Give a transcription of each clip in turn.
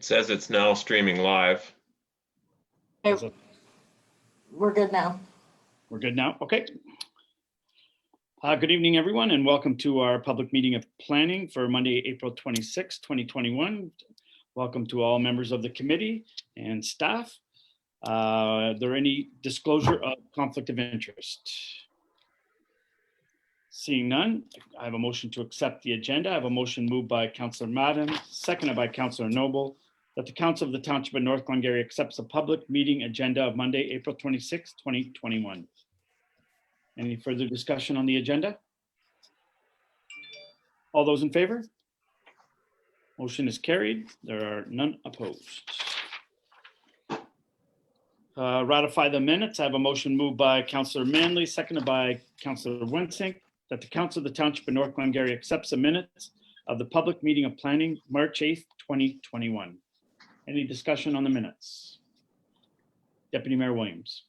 says it's now streaming live. Okay, we're good now. We're good now. Okay. Good evening, everyone, and welcome to our public meeting of planning for Monday, April 26, 2021. Welcome to all members of the committee and staff. Are there any disclosure of conflict of interest? Seeing none, I have a motion to accept the agenda. I have a motion moved by Councillor Madden, seconded by Councillor Noble, that the Council of the Township of North Glengarry accepts the public meeting agenda of Monday, April 26, 2021. Any further discussion on the agenda? All those in favor? Motion is carried. There are none opposed. Ratify the minutes. I have a motion moved by Councillor Manley, seconded by Councillor Wensink, that the Council of the Township of North Glengarry accepts the minutes of the public meeting of planning March 8th, 2021. Any discussion on the minutes? Deputy Mayor Williams.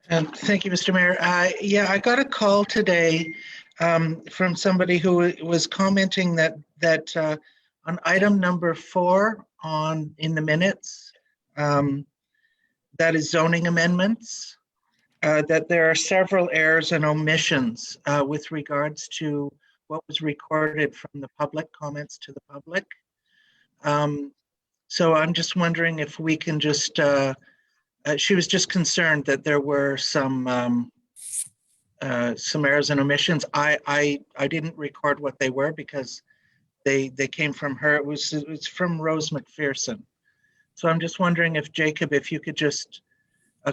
Thank you, Mr. Mayor. Yeah, I got a call today from somebody who was commenting that on item number 4 in the minutes, that is zoning amendments, that there are several errors and omissions with regards to what was recorded from the public comments to the public. So I'm just wondering if we can just, she was just concerned that there were some errors and omissions. I didn't record what they were because they came from her. It was from Rose McPherson. So I'm just wondering if Jacob, if you could just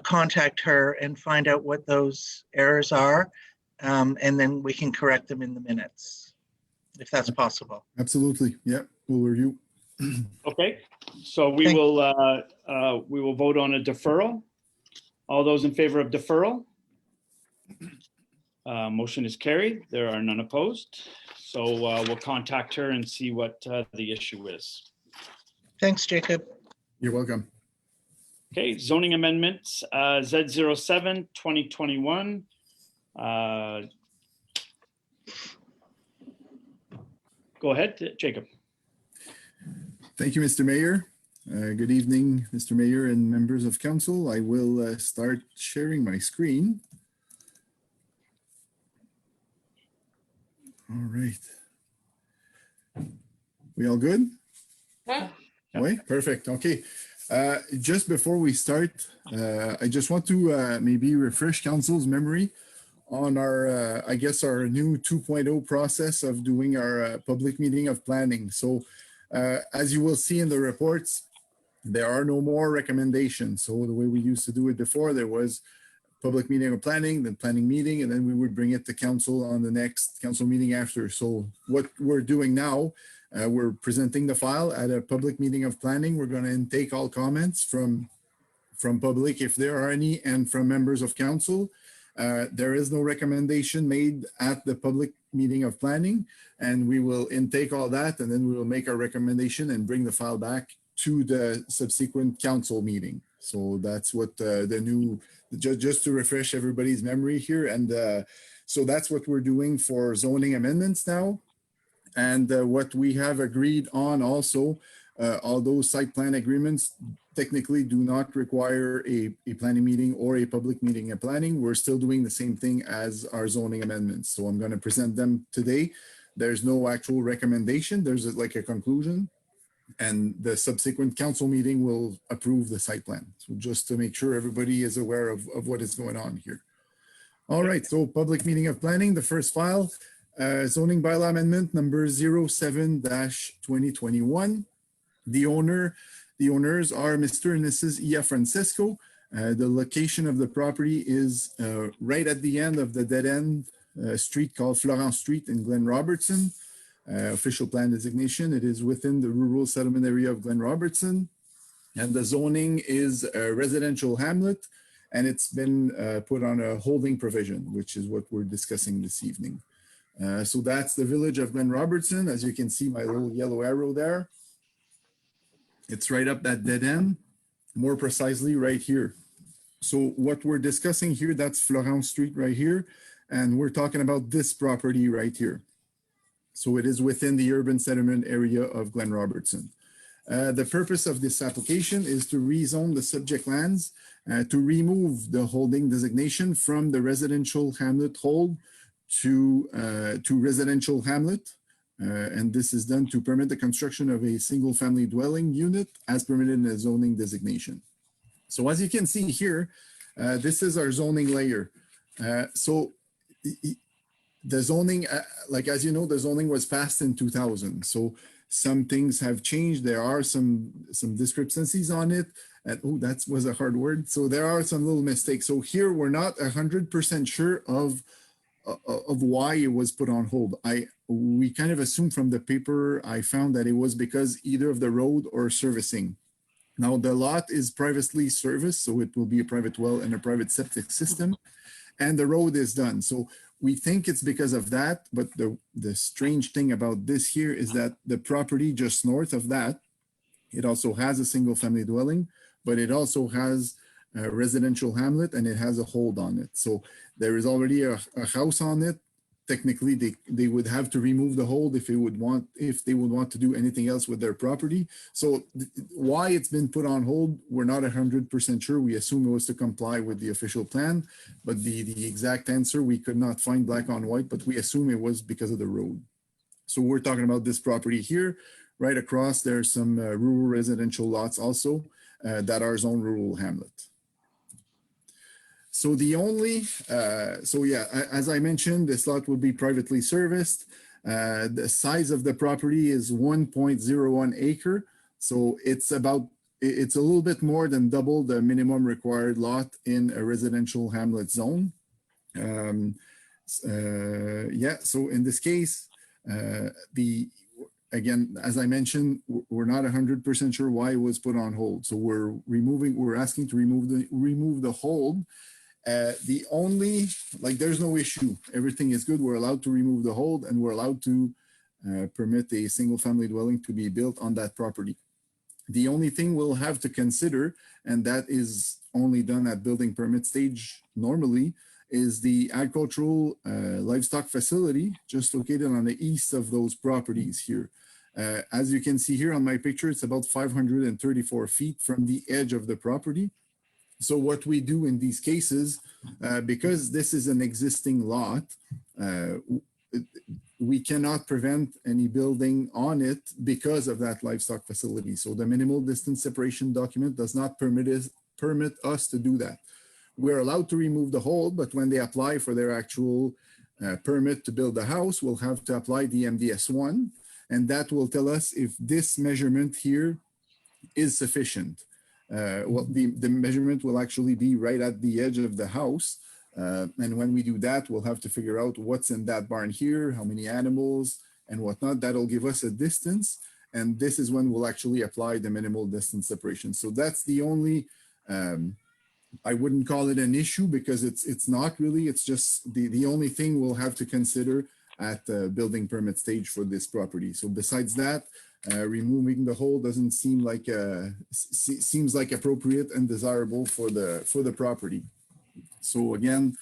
contact her and find out what those errors are, and then we can correct them in the minutes, if that's possible. Absolutely. Yeah, we'll review. Okay, so we will vote on a deferral. All those in favor of deferral? Motion is carried. There are none opposed. So we'll contact her and see what the issue is. Thanks, Jacob. You're welcome. Okay, zoning amendments, Z07 2021. Go ahead, Jacob. Thank you, Mr. Mayor. Good evening, Mr. Mayor and members of council. I will start sharing my screen. All right. We all good? Yeah. Oui, perfect. Okay. Just before we start, I just want to maybe refresh council's memory on our, I guess, our new 2.0 process of doing our public meeting of planning. So as you will see in the reports, there are no more recommendations. So the way we used to do it before, there was public meeting of planning, then planning meeting, and then we would bring it to council on the next council meeting after. So what we're doing now, we're presenting the file at a public meeting of planning. We're going to intake all comments from public, if there are any, and from members of council. There is no recommendation made at the public meeting of planning, and we will intake all that, and then we will make our recommendation and bring the file back to the subsequent council meeting. So that's what the new, just to refresh everybody's memory here. And so that's what we're doing for zoning amendments now. And what we have agreed on also, although site plan agreements technically do not require a planning meeting or a public meeting of planning, we're still doing the same thing as our zoning amendments. So I'm going to present them today. There's no actual recommendation. There's like a conclusion, and the subsequent council meeting will approve the site plan. So just to make sure everybody is aware of what is going on here. All right, so public meeting of planning, the first file, zoning bylaw amendment number 07-2021. The owners are Mr. and Mrs. Ia Francisco. The location of the property is right at the end of the dead end street called Florence Street in Glen Robertson. Official plan designation, it is within the rural settlement area of Glen Robertson. And the zoning is a residential hamlet, and it's been put on a holding provision, which is what we're discussing this evening. So that's the village of Glen Robertson. As you can see, my little yellow arrow there. It's right up that dead end, more precisely right here. So what we're discussing here, that's Florence Street right here. And we're talking about this property right here. So it is within the urban settlement area of Glen Robertson. The purpose of this application is to rezone the subject lands to remove the holding designation from the residential hamlet hold to residential hamlet. And this is done to permit the construction of a single family dwelling unit as permitted in the zoning designation. So as you can see here, this is our zoning layer. So the zoning, like as you know, the zoning was passed in 2000. So some things have changed. There are some discrepancies on it. And oh, that was a hard word. So there are some little mistakes. So here we're not 100% sure of why it was put on hold. We kind of assumed from the paper I found that it was because either of the road or servicing. Now the lot is privately serviced, so it will be a private well and a private septic system, and the road is done. So we think it's because of that, but the strange thing about this here is that the property just north of that, it also has a single family dwelling, but it also has a residential hamlet and it has a hold on it. So there is already a house on it. Technically, they would have to remove the hold if they would want to do anything else with their property. So why it's been put on hold, we're not 100% sure. We assume it was to comply with the official plan, but the exact answer we could not find black on white, but we assume it was because of the road. So we're talking about this property here. Right across, there's some rural residential lots also that are zoned rural hamlet. So the only, so yeah, as I mentioned, this lot will be privately serviced. The size of the property is 1.01 acre. So it's a little bit more than double the minimum required lot in a residential hamlet zone. Yeah, so in this case, again, as I mentioned, we're not 100% sure why it was put on hold. So we're asking to remove the hold. The only, like, there's no issue. Everything is good. We're allowed to remove the hold and we're allowed to permit a single family dwelling to be built on that property. The only thing we'll have to consider, and that is only done at building permit stage normally, is the agricultural livestock facility just located on the east of those properties here. As you can see here on my picture, it's about 534 feet from the edge of the property. So what we do in these cases, because this is an existing lot, we cannot prevent any building on it because of that livestock facility. So the minimal distance separation document does not permit us to do that. We're allowed to remove the hold, but when they apply for their actual permit to build a house, we'll have to apply the MDS1, and that will tell us if this measurement here is sufficient. Well, the measurement will actually be right at the edge of the house. And when we do that, we'll have to figure out what's in that barn here, how many animals and whatnot. That'll give us a distance. And this is when we'll actually apply the minimal distance separation. So that's the only, I wouldn't call it an issue because it's not really, it's just the only thing we'll have to consider at the building permit stage for this property. So besides that, removing the hold doesn't seem like seems like appropriate and desirable for the property. So again,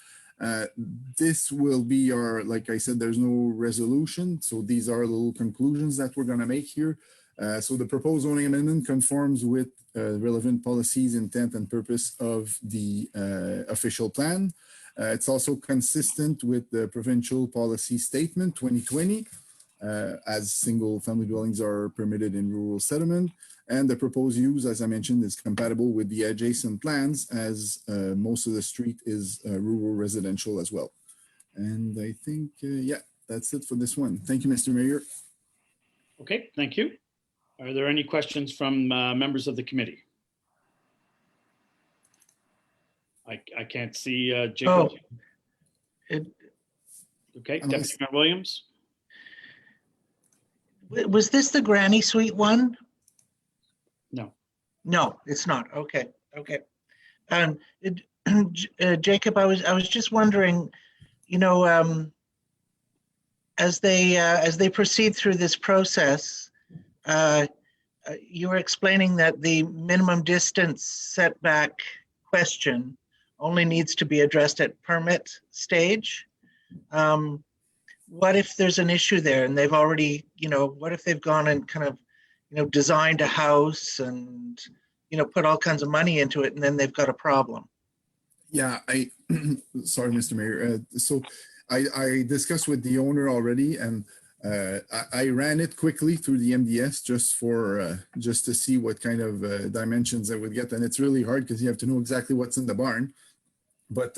this will be our, like I said, there's no resolution. So these are little conclusions that we're going to make here. So the proposed zoning amendment conforms with relevant policies, intent, and purpose of the official plan. It's also consistent with the provincial policy statement 2020. As single family dwellings are permitted in rural settlement, and the proposed use, as I mentioned, is compatible with the adjacent plans as most of the street is rural residential as well. And I think, yeah, that's it for this one. Thank you, Mr. Mayor. Okay, thank you. Are there any questions from members of the committee? I can't see Jacob. Okay, Deputy Mayor Williams. Was this the Granny Suite one? No. No, it's not. Okay, okay. Jacob, I was just wondering, you know, as they proceed through this process, you were explaining that the minimum distance setback question only needs to be addressed at permit stage. What if there's an issue there and they've already, you know, what if they've gone and kind of designed a house and, put all kinds of money into it, and then they've got a problem. Yeah, sorry, Mr. Mayor. So I discussed with the owner already, and I ran it quickly through the MDS just to see what kind of dimensions I would get. And it's really hard because you have to know exactly what's in the barn. But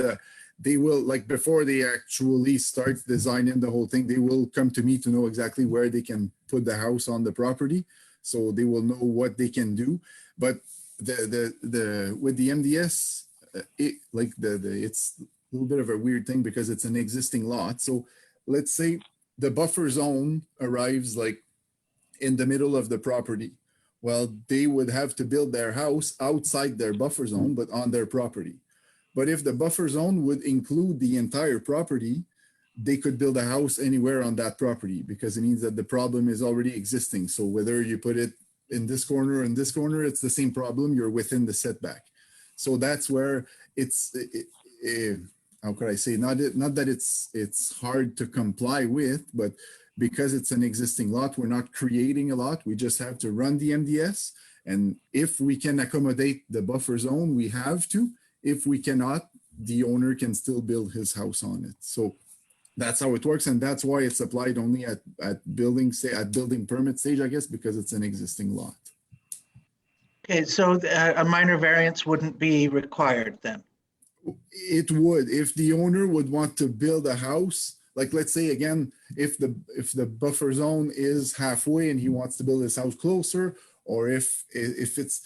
they will, like before they actually start designing the whole thing, they will come to me to know exactly where they can put the house on the property. So they will know what they can do. But with the MDS, it's a little bit of a weird thing because it's an existing lot. So let's say the buffer zone arrives like in the middle of the property. Well, they would have to build their house outside their buffer zone, but on their property. But if the buffer zone would include the entire property, they could build a house anywhere on that property because it means that the problem is already existing. So whether you put it in this corner or in this corner, it's the same problem. You're within the setback. So that's where how could I say, not that it's hard to comply with, but because it's an existing lot, we're not creating a lot. We just have to run the MDS. And if we can accommodate the buffer zone, we have to. If we cannot, the owner can still build his house on it. So that's how it works. And that's why it's applied only at building permit stage, I guess, because it's an existing lot. Okay, so a minor variance wouldn't be required then? It would, if the owner would want to build a house, like let's say again, if the buffer zone is halfway and he wants to build his house closer, or if it's,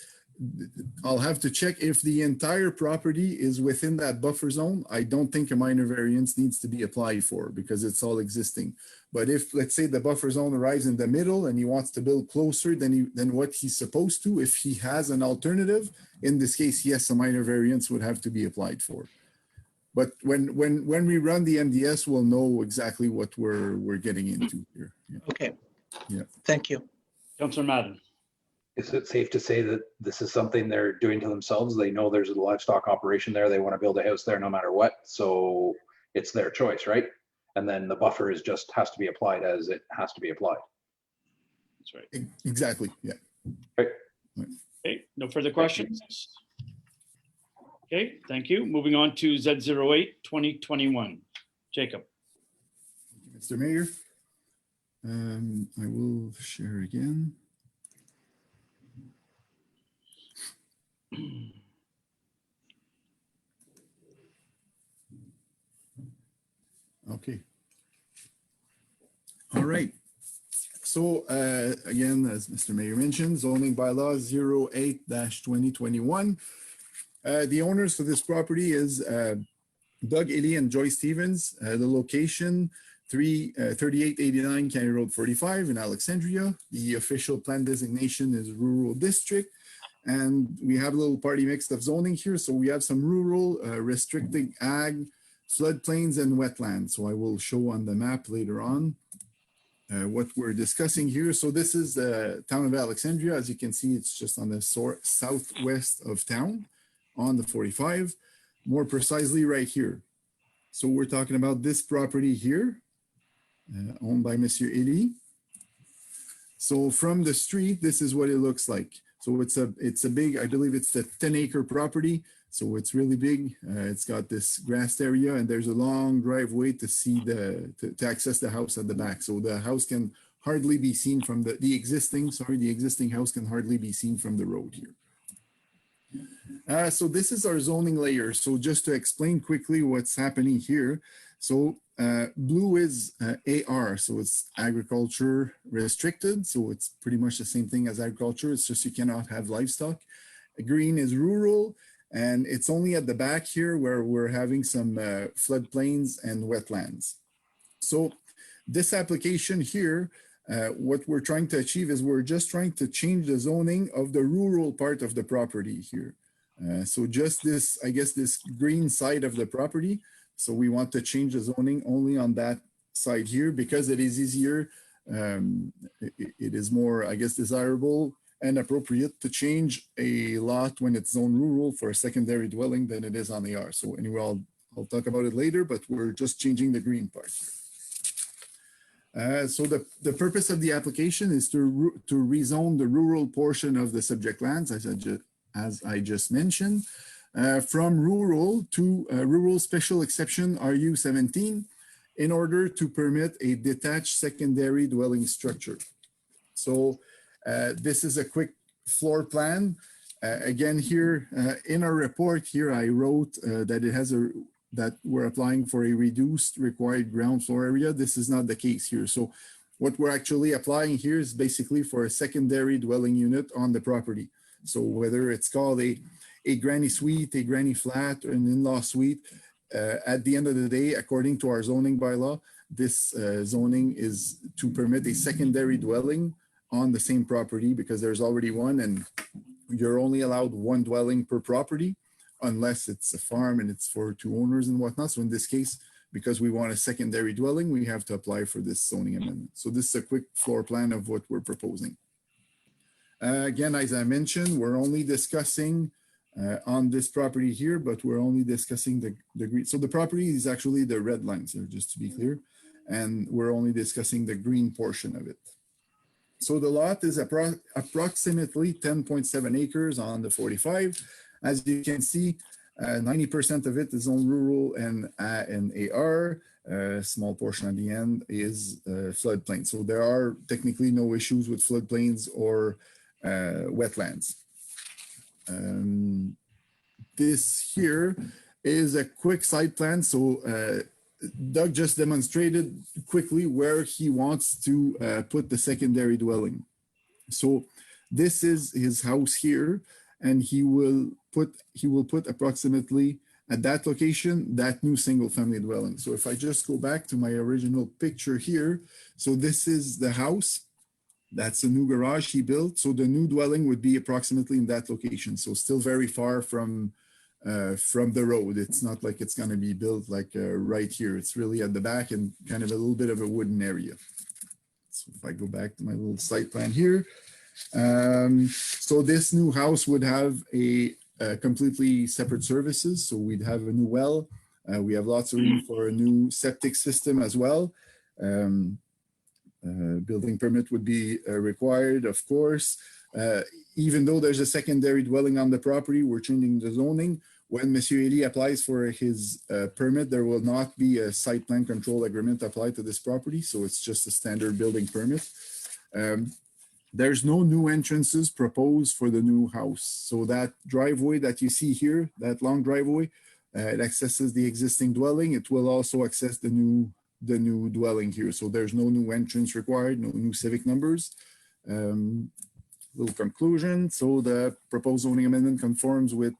I'll have to check if the entire property is within that buffer zone. I don't think a minor variance needs to be applied for because it's all existing. But if, let's say, the buffer zone arrives in the middle and he wants to build closer than what he's supposed to, if he has an alternative, in this case, yes, a minor variance would have to be applied for. But when we run the MDS, we'll know exactly what we're getting into here. Yeah. Okay. Yeah. Thank you. Councillor Madden. Is it safe to say that this is something they're doing to themselves? They know there's a livestock operation there. They want to build a house there no matter what. So it's their choice, right? And then the buffer is just has to be applied as it has to be applied. That's right. Exactly. Yeah. Okay. Okay, no further questions? Okay, thank you. Moving on to Z08 2021. Jacob. Mr. Mayor, I will share again. Okay. All right. So again, as Mr. Mayor mentioned, zoning bylaw 08-2021. The owners for this property is Doug Illy and Joyce Stevens. The location 3889 County Road 45 in Alexandria. The official plan designation is rural district. And we have a little party mix of zoning here. So we have some rural, restricted ag, floodplains, and wetlands. So I will show on the map later on what we're discussing here. So this is the town of Alexandria. As you can see, it's just on the southwest of town on the 45, more precisely right here. So we're talking about this property here, owned by Monsieur Illy. So from the street, this is what it looks like. So it's a big, I believe it's a 10-acre property. So it's really big. It's got this grassed area and there's a long driveway to see to access the house at the back. So the house can hardly be seen from the existing house can hardly be seen from the road here. So this is our zoning layer. So just to explain quickly what's happening here. So blue is AR, so it's agriculture restricted. So it's pretty much the same thing as agriculture. It's just you cannot have livestock. Green is rural, and it's only at the back here where we're having some floodplains and wetlands. So this application here, what we're trying to achieve is we're just trying to change the zoning of the rural part of the property here. So just this, I guess, this green side of the property. So we want to change the zoning only on that side here because it is easier. It is more, I guess, desirable and appropriate to change a lot when it's zoned rural for a secondary dwelling than it is on AR. So anyway, I'll talk about it later, but we're just changing the green part So the purpose of the application is to rezone the rural portion of the subject lands, as I just mentioned, from rural to rural special exception RU 17 in order to permit a detached secondary dwelling structure. So this is a quick floor plan. Again, here in our report here, I wrote that we're applying for a reduced required ground floor area. This is not the case here. So what we're actually applying here is basically for a secondary dwelling unit on the property. So whether it's called a granny suite, a granny flat, or an in-law suite, at the end of the day, according to our zoning bylaw, this zoning is to permit a secondary dwelling on the same property because there's already one and you're only allowed one dwelling per property unless it's a farm and it's for two owners and whatnot. So in this case, because we want a secondary dwelling, we have to apply for this zoning amendment. So this is a quick floor plan of what we're proposing. Again, as I mentioned, we're only discussing on this property here, but we're only discussing the green. So the property is actually the red lines here, just to be clear. And we're only discussing the green portion of it. So the lot is approximately 10.7 acres on the 45. As you can see, 90% of it is on rural and AR. A small portion at the end is floodplain. So there are technically no issues with floodplains or wetlands. This here is a quick site plan. So Doug just demonstrated quickly where he wants to put the secondary dwelling. So this is his house here, and he will put approximately at that location that new single family dwelling. So if I just go back to my original picture here, so this is the house. That's a new garage he built. So the new dwelling would be approximately in that location. So still very far from the road. It's not like it's going to be built like right here. It's really at the back and kind of a little bit of a wooden area. So if I go back to my little site plan here. So this new house would have a completely separate services. So we'd have a new well. We have lots of room for a new septic system as well. Building permit would be required, of course. Even though there's a secondary dwelling on the property, we're changing the zoning. When Monsieur Elie applies for his permit, there will not be a site plan control agreement applied to this property. So it's just a standard building permit. There's no new entrances proposed for the new house. So that driveway that you see here, that long driveway, it accesses the existing dwelling. It will also access the new dwelling here. So there's no new entrance required, no new civic numbers. Little conclusion. So the proposed zoning amendment conforms with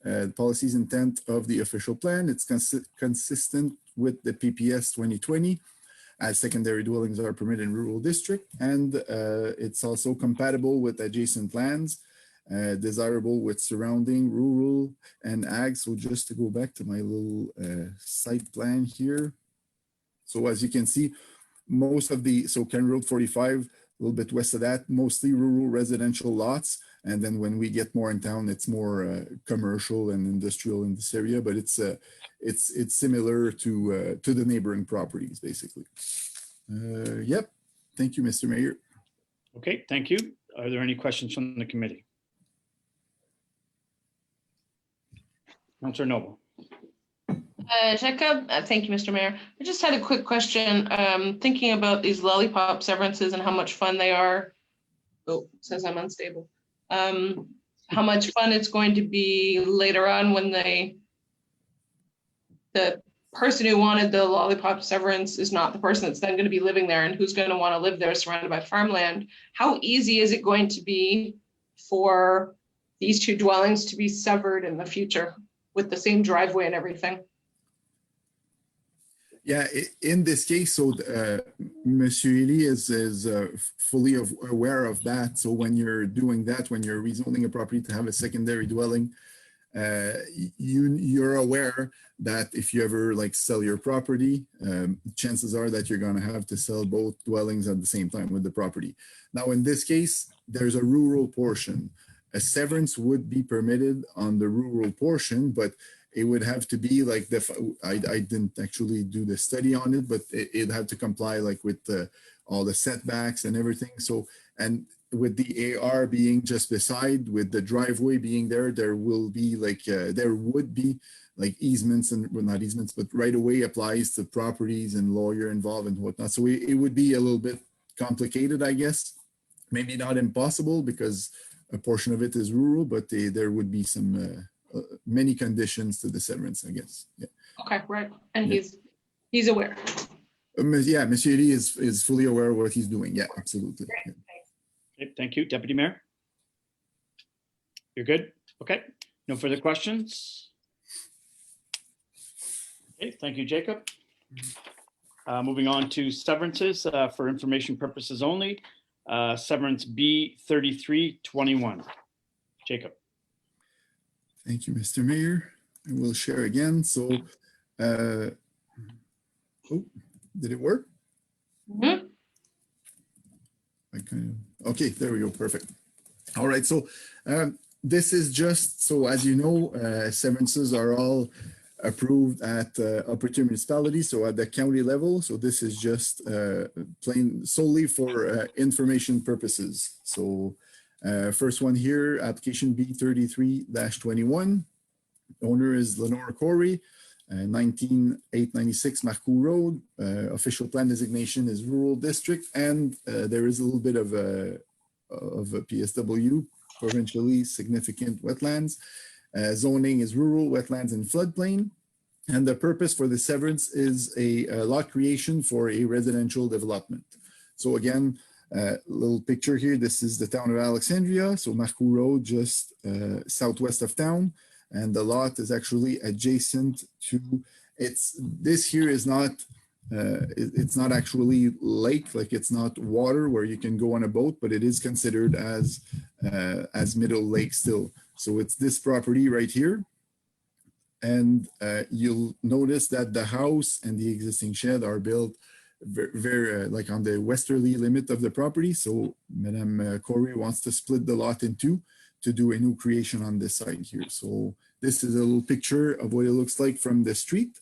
the policy's intent of the official plan. It's consistent with the PPS 2020 as secondary dwellings are permitted in rural district. And it's also compatible with adjacent lands, desirable with surrounding rural and ag. So just to go back to my little site plan here. So as you can see, most of so Ken Road 45, a little bit west of that, mostly rural residential lots. And then when we get more in town, it's more commercial and industrial in this area, but it's similar to the neighboring properties, basically. Yep. Thank you, Mr. Mayor. Okay, thank you. Are there any questions from the committee? Councillor Noble. Jacob, thank you, Mr. Mayor. I just had a quick question. Thinking about these lollipop severances and how much fun they are. Oh, it says I'm unstable. How much fun it's going to be later on when the person who wanted the lollipop severance is not the person that's then going to be living there, and who's going to want to live there surrounded by farmland. How easy is it going to be for these two dwellings to be severed in the future with the same driveway and everything? Yeah, in this case, so Monsieur Elie is fully aware of that. So when you're doing that, when you're rezoning a property to have a secondary dwelling, you're aware that if you ever like sell your property, chances are that you're going to have to sell both dwellings at the same time with the property. Now, in this case, there's a rural portion. A severance would be permitted on the rural portion, but it would have to be like I didn't actually do the study on it, but it had to comply like with all the setbacks and everything. So, and with the AR being just beside, with the driveway being there, there will be like, there would be like easements and, well, not easements, but right away applies to properties and lawyer involved and whatnot. So it would be a little bit complicated, I guess. Maybe not impossible because a portion of it is rural, but there would be some many conditions to the severance, I guess. Yeah. Okay, right. And Yeah. he's aware. Yeah, Monsieur Lee is fully aware of what he's doing. Yeah, absolutely. Yeah. Okay, thank you. Deputy Mayor? You're good? Okay, no further questions? Okay, thank you, Jacob. Moving on to severances for information purposes only. Severance B 3321. Jacob. Thank you, Mr. Mayor. I will share again. So, oh, did it work? Mhm. Okay, there we go. Perfect. All right. So this is just, so as you know, severances are all approved at upper tier municipalities, so at the county level. So this is just plain solely for information purposes. So first one here, application B 33-21. Owner is Lenore Corey, 19896 Marcoux Road. Official plan designation is rural district, and there is a little bit of a PSW, provincially significant wetlands. Zoning is rural, wetlands, and floodplain. And the purpose for the severance is a lot creation for a residential development. So again, little picture here. This is the town of Alexandria. So Marcoux Road, just southwest of town. And the lot is actually adjacent to, this here is not, it's not actually lake, like it's not water where you can go on a boat, but it is considered as middle lake still. So it's this property right here. And you'll notice that the house and the existing shed are built very like on the westerly limit of the property. So Madame Corey wants to split the lot in two to do a new creation on this side here. So this is a little picture of what it looks like from the street.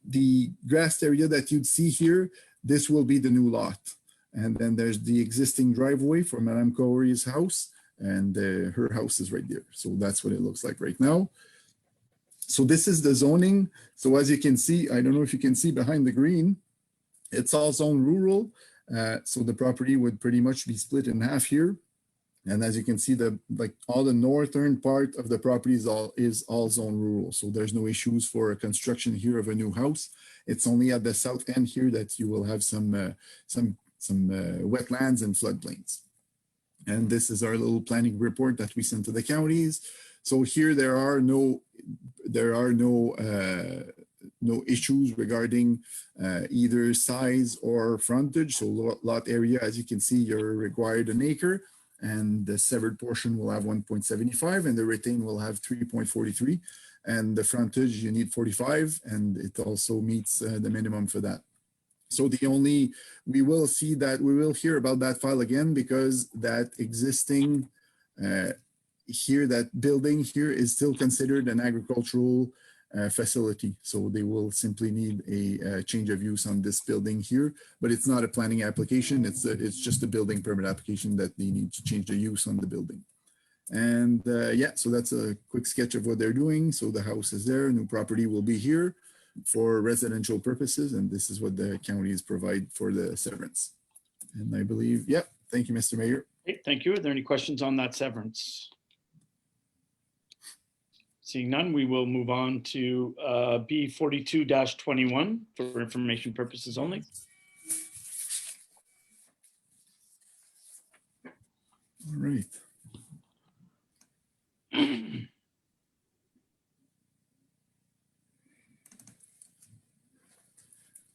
The grassed area that you'd see here, this will be the new lot. And then there's the existing driveway for Madame Corey's house, and her house is right there. So that's what it looks like right now. So this is the zoning. So as you can see, I don't know if you can see behind the green, it's all zone rural. So the property would pretty much be split in half here. And as you can see, all the northern part of the property is all zone rural. So there's no issues for construction here of a new house. It's only at the south end here that you will have some wetlands and floodplains. And this is our little planning report that we sent to the counties. So here there are no issues regarding either size or frontage. So lot area, as you can see, you're required an acre, and the severed portion will have 1.75, and the retained will have 3.43, and the frontage you need 45, and it also meets the minimum for that. So we will hear about that file again, because that existing that building here is still considered an agricultural facility. So they will simply need a change of use on this building here, but it's not a planning application. It's just a building permit application that they need to change the use on the building. And yeah, so that's a quick sketch of what they're doing. So the house is there, new property will be here for residential purposes. And this is what the counties provide for the severance. And I believe, yeah, thank you, Mr. Mayor. Okay, thank you. Are there any questions on that severance? Seeing none, we will move on to B 42-21 for information purposes only. All right.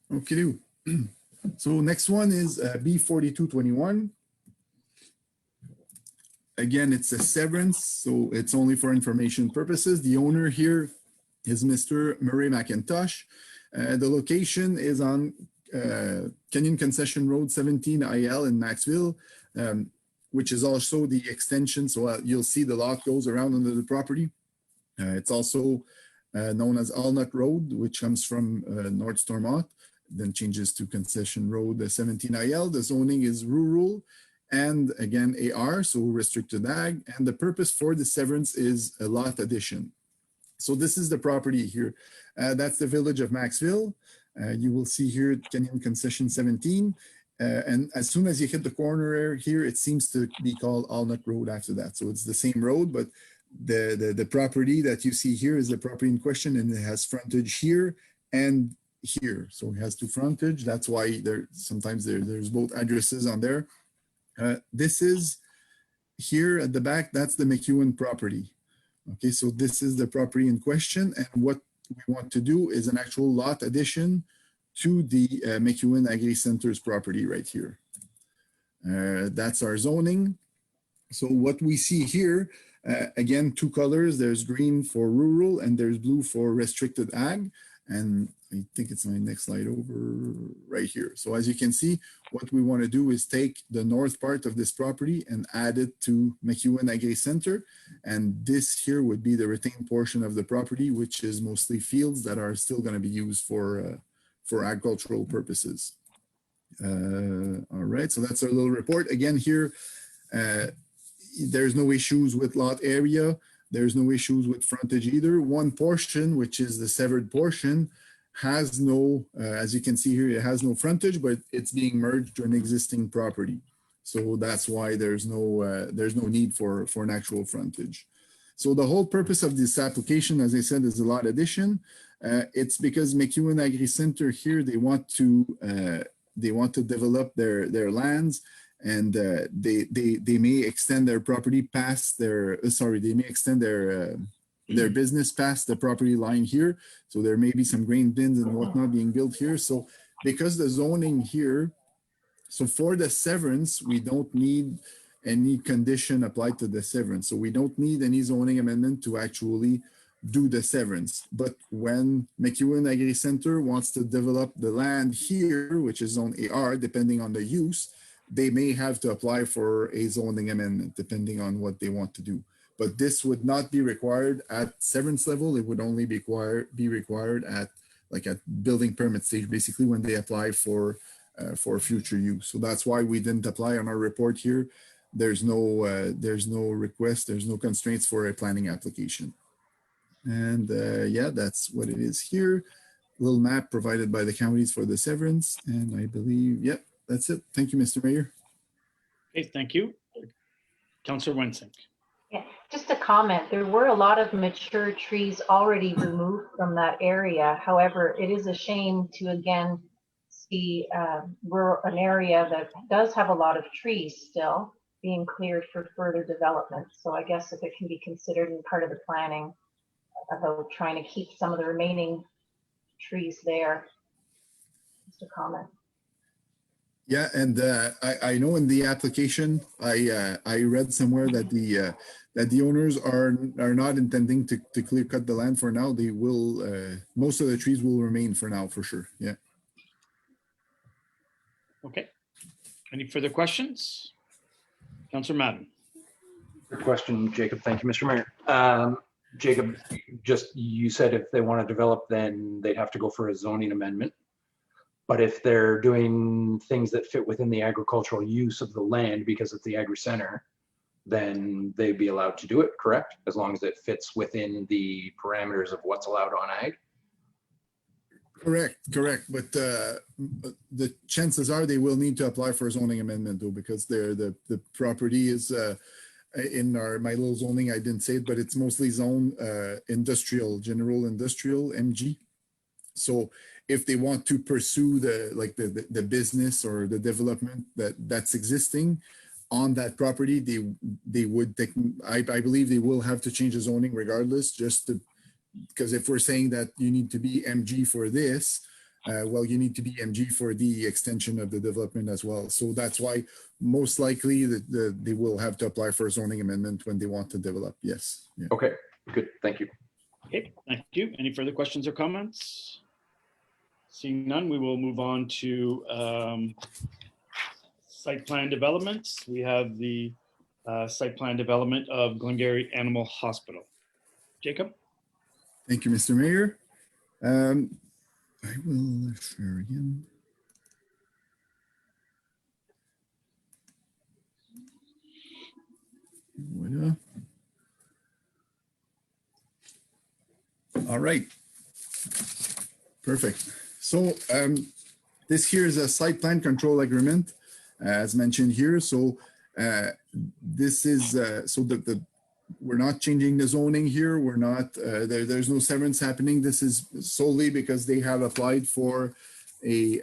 Okay. So next one is B 42-21. Again, it's a severance, so it's only for information purposes. The owner here is Mr. Murray McIntosh. The location is on Canyon Concession Road 17 IL in Maxville, which is also the extension. So you'll see the lot goes around under the property. It's also known as Allnut Road, which comes from North Stormont, then changes to Concession Road 17 IL. The zoning is rural and again AR, so restricted ag. And the purpose for the severance is a lot addition. So this is the property here. That's the village of Maxville. You will see here Canyon Concession 17. And as soon as you hit the corner here, it seems to be called Allnut Road after that. So it's the same road, but the property that you see here is the property in question, and it has frontage here and here. So it has two frontage. That's why sometimes there's both addresses on there. This is here at the back, that's the McEwen property. Okay, so this is the property in question, and what we want to do is an actual lot addition to the McEwen Agri Center's property right here. That's our zoning. So what we see here, again, two colors, there's green for rural and there's blue for restricted ag. And I think it's my next slide over right here. So as you can see, what we want to do is take the north part of this property and add it to McEwen Agri Center. And this here would be the retained portion of the property, which is mostly fields that are still going to be used for agricultural purposes. All right, so that's our little report. Again here, there's no issues with lot area. There's no issues with frontage either. One portion, which is the severed portion, has no, as you can see here, it has no frontage, but it's being merged to an existing property. So that's why there's no need for an actual frontage. So the whole purpose of this application, as I said, is a lot addition. It's because McEwen Agri Center here, they want to develop their lands, and they may extend their property past their they may extend their business past the property line here. So there may be some grain bins and whatnot being built here. So because the zoning here, so for the severance, we don't need any condition applied to the severance. So we don't need any zoning amendment to actually do the severance. But when McEwen Agri Center wants to develop the land here, which is zone AR, depending on the use, they may have to apply for a zoning amendment depending on what they want to do. But this would not be required at severance level. It would only be required at building permit stage, basically when they apply for future use. So that's why we didn't apply on our report here. There's no request, there's no constraints for a planning application. And yeah, that's what it is here. Little map provided by the counties for the severance. And I believe, yep, that's it. Thank you, Mr. Mayor. Okay, thank you. Councillor Wensink. Yeah, just a comment. There were a lot of mature trees already removed from that area. However, it is a shame to again see an area that does have a lot of trees still being cleared for further development. So I guess if it can be considered in part of the planning about trying to keep some of the remaining trees there. Just a comment. Yeah, and I know in the application, I read somewhere that the owners are not intending to clear cut the land for now. They will, most of the trees will remain for now, for sure. Yeah. Okay. Any further questions? Councillor Madden. Good question, Jacob. Thank you, Mr. Mayor. Jacob, you said if they want to develop, then they'd have to go for a zoning amendment. But if they're doing things that fit within the agricultural use of the land because it's the agri center, then they'd be allowed to do it, correct? As long as it fits within the parameters of what's allowed on ag? Correct. But the chances are they will need to apply for a zoning amendment though, because the property is in my little zoning, I didn't say it, but it's mostly zone industrial, general industrial, MG. So if they want to pursue the business or the development that's existing on that property, they would take, I believe they will have to change the zoning regardless, because if we're saying that you need to be MG for this, well, you need to be MG for the extension of the development as well. So that's why most likely they will have to apply for a zoning amendment when they want to develop. Yes. Yeah. Okay, good. Thank you. Okay, thank you. Any further questions or comments? Seeing none, we will move on to site plan developments. We have the site plan development of Glengarry Animal Hospital. Jacob? Thank you, Mr. Mayor. I will share again. Voila. All right. Perfect. So this here is a site plan control agreement, as mentioned here. So this is so we're not changing the zoning here. We're not there's no severance happening. This is solely because they have applied for a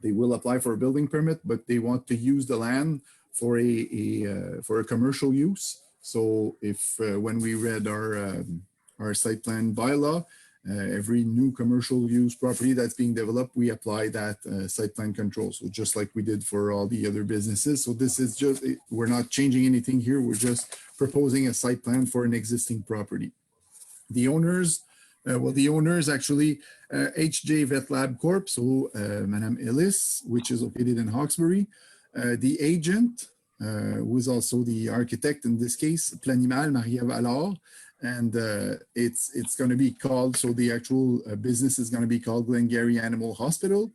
they will apply for a building permit, but they want to use the land for a commercial use. So if when we read our site plan bylaw, every new commercial use property that's being developed, we apply that site plan control. So just like we did for all the other businesses. So this is just, we're not changing anything here. We're just proposing a site plan for an existing property. The owners, the owners actually, HJ Vet Lab Corp, so Madame Ellis, which is located in Hawkesbury. The agent, who is also the architect in this case, Planimal Marie-Ève Allard. And it's going to be called, so the actual business is going to be called Glengarry Animal Hospital.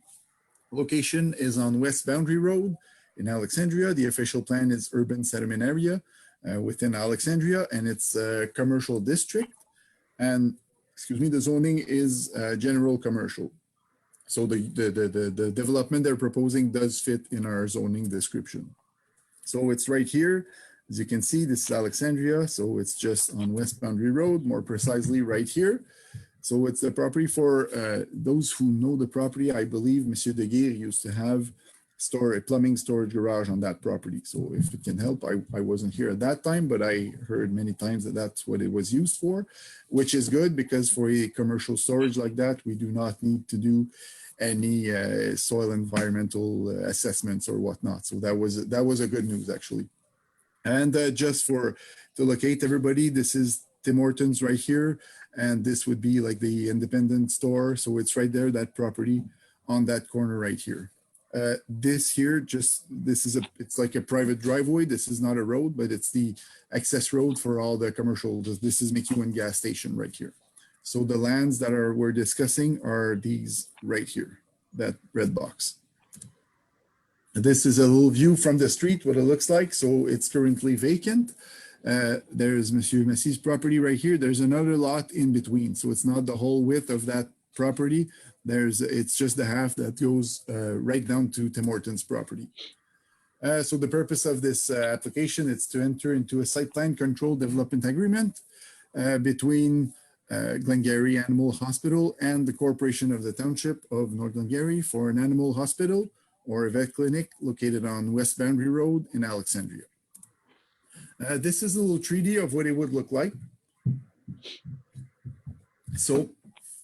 Location is on West Boundary Road in Alexandria. The official plan is urban settlement area within Alexandria, and it's a commercial district. And excuse me, the zoning is general commercial. So the development they're proposing does fit in our zoning description. So it's right here. As you can see, this is Alexandria, so it's just on West Boundary Road, more precisely right here. So it's the property for those who know the property. I believe Monsieur Deguire used to have a plumbing storage garage on that property. So if it can help, I wasn't here at that time, but I heard many times that that's what it was used for, which is good because for a commercial storage like that, we do not need to do any soil environmental assessments or whatnot. So that was a good news actually. And just to locate everybody, this is Tim Hortons right here. And this would be like the independent store. So it's right there, that property on that corner right here. This here, it's like a private driveway. This is not a road, but it's the access road for all the commercial. This is McEwen gas station right here. So the lands that we're discussing are these right here, that red box. This is a little view from the street, what it looks like. So it's currently vacant. There's Monsieur Messi's property right here. There's another lot in between. So it's not the whole width of that property. It's just the half that goes right down to Tim Hortons' property. So the purpose of this application is to enter into a site plan control development agreement between Glengarry Animal Hospital and the Corporation of the Township of North Glengarry for an animal hospital or a vet clinic located on West Boundary Road in Alexandria. This is a little treaty of what it would look like. So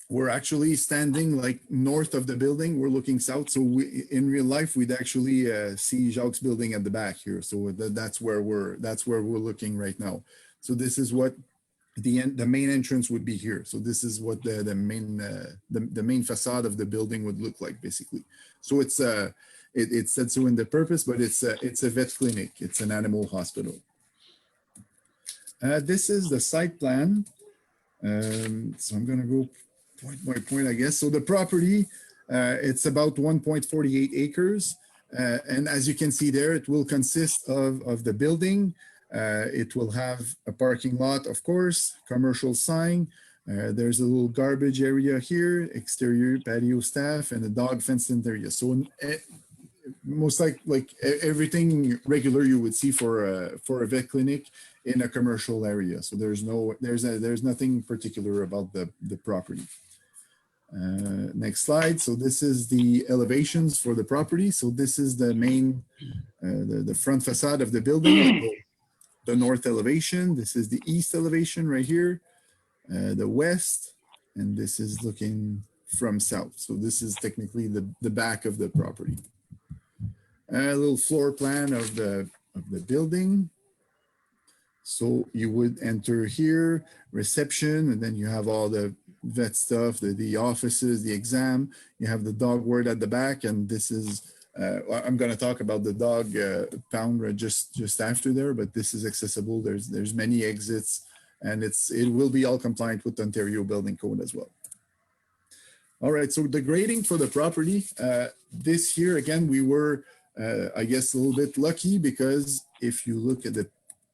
we're actually standing like north of the building. We're looking south. So in real life, we'd actually see Jacques' building at the back here. So that's where we're looking right now. So this is what the main entrance would be here. So this is what the main facade of the building would look like, basically. So it said so in the purpose, but it's a vet clinic. It's an animal hospital. This is the site plan. So I'm going to go point by point, I guess. So the property, it's about 1.48 acres. And as you can see there, it will consist of the building. It will have a parking lot, of course, commercial sign. There's a little garbage area here, exterior patio staff, and a dog fenced-in area. So most like everything regular you would see for a vet clinic in a commercial area. So there's nothing particular about the property. Next slide. So this is the elevations for the property. So this is the main, the front facade of the building, the north elevation. This is the east elevation right here, the west, and this is looking from south. So this is technically the back of the property. A little floor plan of the building. So you would enter here, reception, and then you have all the vet stuff, the offices, the exam. You have the dog ward at the back, and this is, I'm going to talk about the dog pound just after there, but this is accessible. There's many exits and it will be all compliant with the Ontario Building Code as well. All right, so the grading for the property, this year, again, we were, I guess, a little bit lucky because if you look at the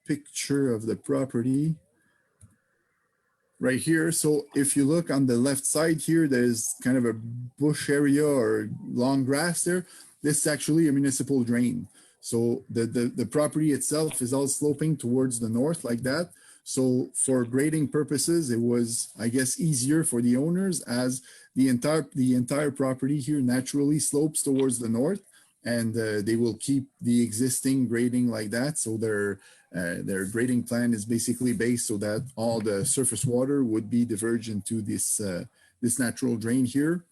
picture of the property right here, so if you look on the left side here, there's kind of a bush area or long grass there. This is actually a municipal drain. So the property itself is all sloping towards the north like that. So for grading purposes, it was, I guess, easier for the owners as the entire property here naturally slopes towards the north, and they will keep the existing grading like that. So their grading plan is basically based so that all the surface water would be diverged into this natural drain here.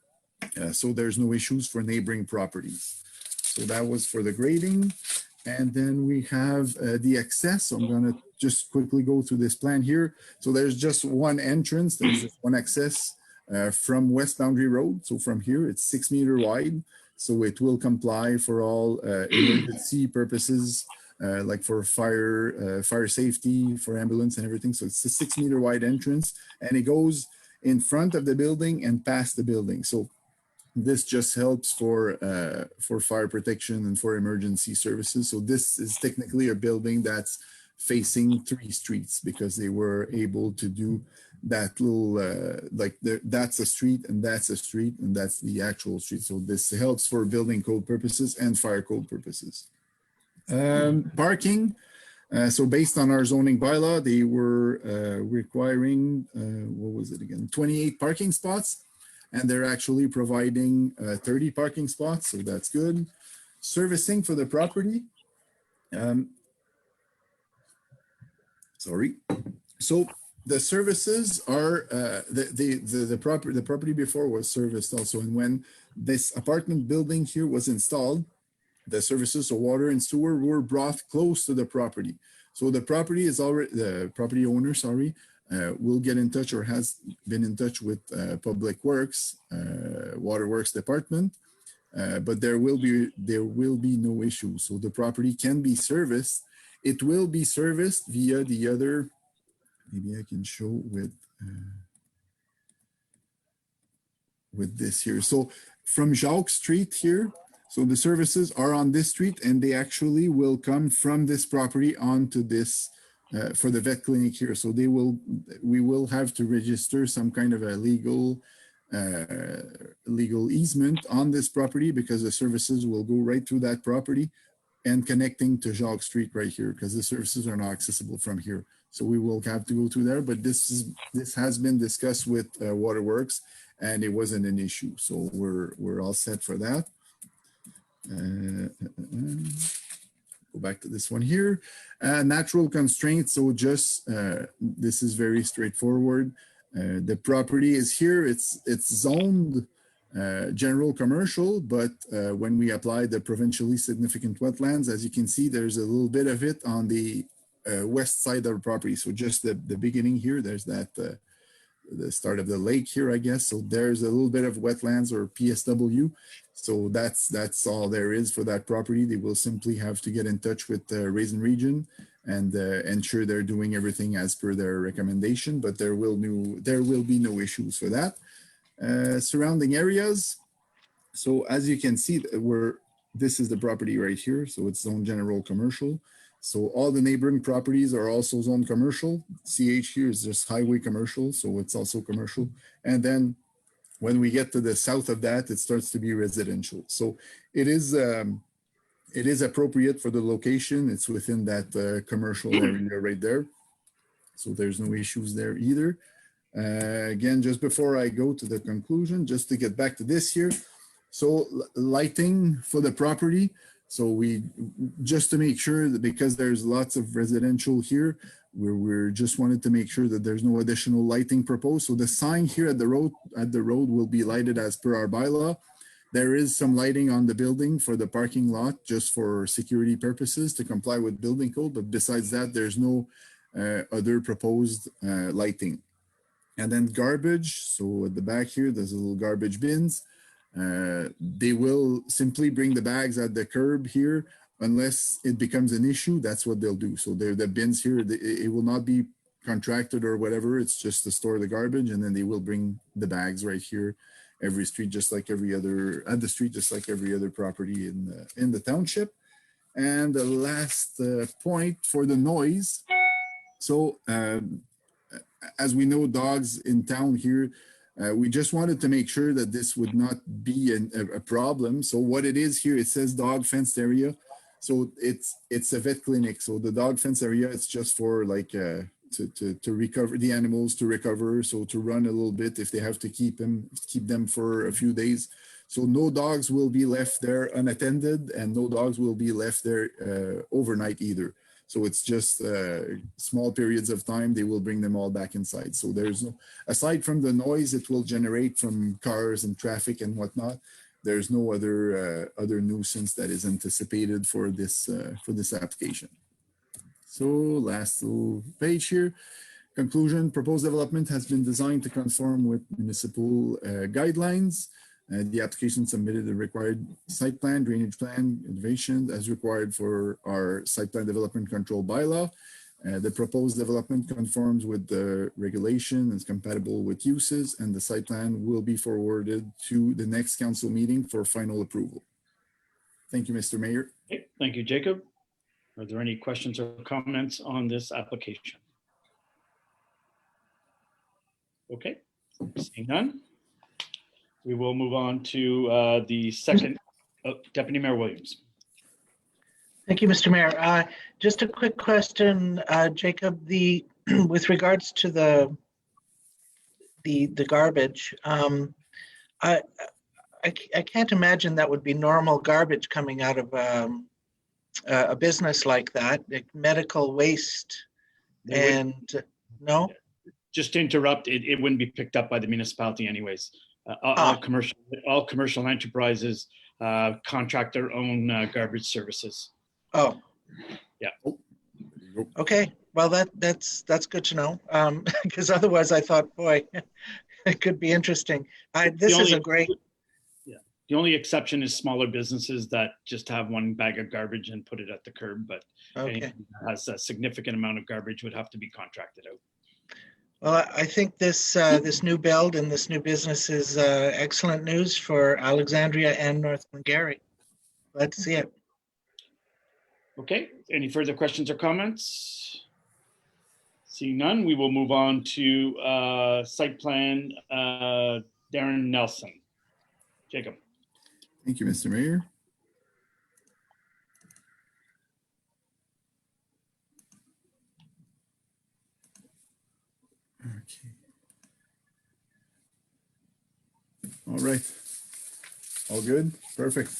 So there's no issues for neighboring properties. So that was for the grading. And then we have the access. So I'm going to just quickly go through this plan here. So there's just one entrance. There's just one access from West Boundary Road. So from here, it's 6 meter wide. So it will comply for all emergency purposes, like for fire safety, for ambulance and everything. So it's a 6 meter wide entrance, and it goes in front of the building and past the building. So this just helps for fire protection and for emergency services. So this is technically a building that's facing 3 streets because they were able to do that little, that's a street and that's a street and that's the actual street. So this helps for building code purposes and fire code purposes. Parking. So based on our zoning bylaw, they were requiring, what was it again? 28 parking spots. And they're actually providing 30 parking spots, so that's good. Servicing for the property. Sorry. So the services are, the property before was serviced also. And when this apartment building here was installed, the services of water and sewer were brought close to the property. So the property is already, the property owner, sorry, will get in touch or has been in touch with Public Works, Waterworks Department, but there will be no issue. So the property can be serviced. It will be serviced via the other, maybe I can show with this here. So from Jacques Street here, so the services are on this street and they actually will come from this property onto this for the vet clinic here. So we will have to register some kind of a legal easement on this property because the services will go right through that property and connecting to Jacques Street right here because the services are not accessible from here. So we will have to go through there, but this has been discussed with Waterworks and it wasn't an issue. So we're all set for that. Go back to this one here. Natural constraints. So just this is very straightforward. The property is here. It's zoned general commercial, but when we apply the provincially significant wetlands, as you can see, there's a little bit of it on the west side of the property. So just the beginning here, there's that the start of the lake here, I guess. So there's a little bit of wetlands or PSW. So that's all there is for that property. They will simply have to get in touch with the Raisin Region and ensure they're doing everything as per their recommendation, but there will be no issues for that. Surrounding areas. So as you can see, this is the property right here. So it's zone general commercial. So all the neighboring properties are also zone commercial. CH here is just highway commercial, so it's also commercial. And then when we get to the south of that, it starts to be residential. So it is appropriate for the location. It's within that commercial area right there. So there's no issues there either. Again, just before I go to the conclusion, just to get back to this here. So lighting for the property. So just to make sure that because there's lots of residential here, we're just wanted to make sure that there's no additional lighting proposed. So the sign here at the road will be lighted as per our bylaw. There is some lighting on the building for the parking lot just for security purposes to comply with building code. But besides that, there's no other proposed lighting. And then garbage. So at the back here, there's a little garbage bins. They will simply bring the bags at the curb here unless it becomes an issue. That's what they'll do. So the bins here, it will not be contracted or whatever. It's just to store the garbage, and then they will bring the bags right here every street, just like every other at the street, just like every other property in the township. And the last point for the noise. So as we know, dogs in town here, we just wanted to make sure that this would not be a problem. So what it is here, it says dog fenced area. So it's a vet clinic. So the dog fence area, it's just for like to recover the animals, to recover, so to run a little bit if they have to keep them for a few days. So no dogs will be left there unattended, and no dogs will be left there overnight either. So it's just small periods of time, they will bring them all back inside. So there's no, aside from the noise it will generate from cars and traffic and whatnot, there's no other nuisance that is anticipated for this application. So last little page here. Conclusion, proposed development has been designed to conform with municipal guidelines. The application submitted the required site plan, drainage plan, innovation as required for our site plan development control bylaw. The proposed development conforms with the regulation and is compatible with uses, and the site plan will be forwarded to the next council meeting for final approval. Thank you, Mr. Mayor. Okay, thank you, Jacob. Are there any questions or comments on this application? Okay, seeing none. We will move on to the second, Deputy Mayor Williams. Thank you, Mr. Mayor. Just a quick question, Jacob, with regards to the garbage, I can't imagine that would be normal garbage coming out of a business like that, like medical waste. And no? Just to interrupt, it wouldn't be picked up by the municipality anyways. All commercial enterprises contract their own garbage services. Oh. Yeah. Okay. Well, that's good to know. Because otherwise, I thought, boy, it could be interesting. This is a great. Yeah. The only exception is smaller businesses that just have one bag of garbage and put it at the curb. But anything that has a significant amount of garbage would have to be contracted out. Well, I think this new build and this new business is excellent news for Alexandria and North Glengarry. Glad to see it. Okay, any further questions or comments? Seeing none, we will move on to site plan, Darren Nelson. Jacob. Thank you, Mr. Mayor. Okay. All right. All good. Perfect.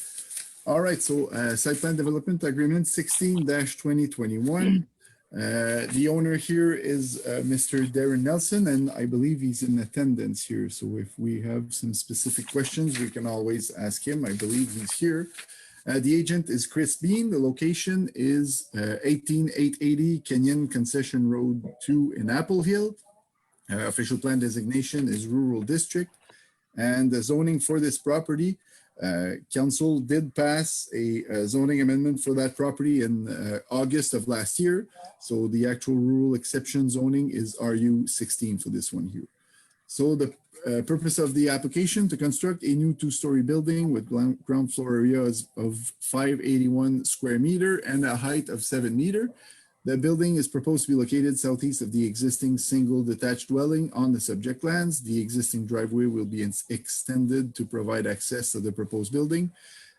All right. So site plan development agreement 16-2021. The owner here is Mr. Darren Nelson, and I believe he's in attendance here. So if we have some specific questions, we can always ask him. I believe he's here. The agent is Chris Bean. The location is 18880 Kenyon Concession Road 2 in Apple Hill. Official plan designation is rural district, and the zoning for this property, council did pass a zoning amendment for that property in August of last year. So the actual rural exception zoning is RU 16 for this one here. So the purpose of the application to construct a new two-story building with ground floor areas of 581 square meter and a height of 7 meter. The building is proposed to be located southeast of the existing single detached dwelling on the subject lands. The existing driveway will be extended to provide access to the proposed building.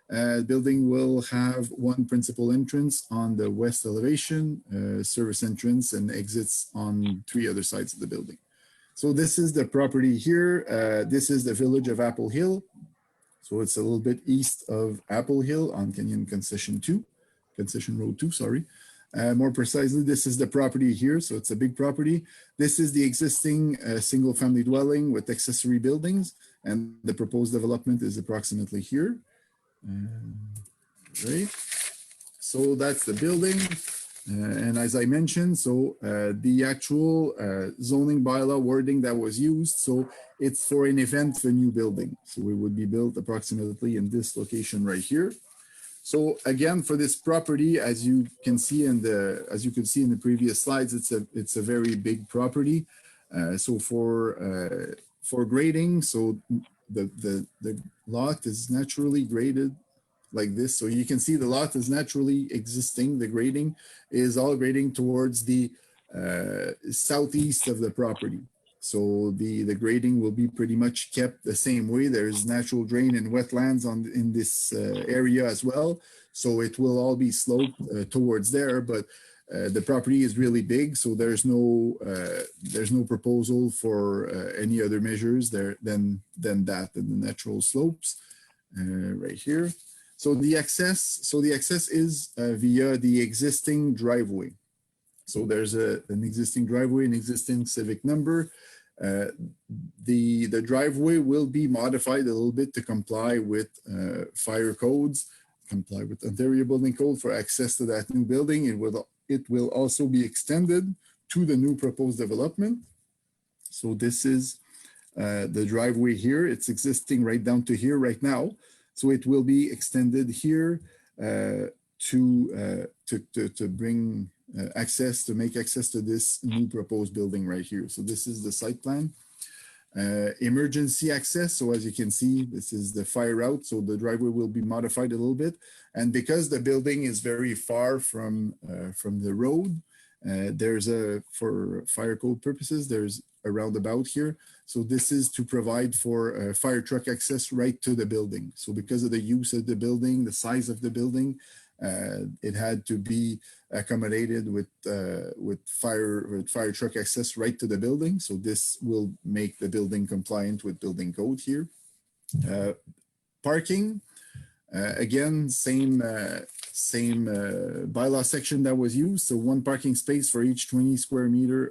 The building will have one principal entrance on the west elevation, service entrance, and exits on 3 other sides of the building. So this is the property here. This is the village of Apple Hill. So it's a little bit east of Apple Hill on Kenyon Concession Road 2, sorry. More precisely, this is the property here. So it's a big property. This is the existing single family dwelling with accessory buildings, and the proposed development is approximately here. Right. So that's the building. And as I mentioned, so the actual zoning bylaw wording that was used, so it's for an event venue building. So it would be built approximately in this location right here. So again, for this property, as you can see in the previous slides, it's a very big property. So for grading, so the lot is naturally graded like this. So you can see the lot is naturally existing. The grading is all grading towards the southeast of the property. So the grading will be pretty much kept the same way. There's natural drain and wetlands in this area as well. So it will all be sloped towards there, but the property is really big. So there's no proposal for any other measures there than that in the natural slopes right here. So the access is via the existing driveway. So there's an existing driveway, an existing civic number. The driveway will be modified a little bit to comply with fire codes, comply with Ontario Building Code for access to that new building. It will also be extended to the new proposed development. So this is the driveway here. It's existing right down to here right now. So it will be extended here to bring access, to make access to this new proposed building right here. So this is the site plan. Emergency access. So as you can see, this is the fire route. So the driveway will be modified a little bit. And because the building is very far from the road, for fire code purposes, there's a roundabout here. So this is to provide for fire truck access right to the building. So because of the use of the building, the size of the building, it had to be accommodated with fire truck access right to the building. So this will make the building compliant with building code here. Parking, again, same bylaw section that was used. So one parking space for each 20 square meter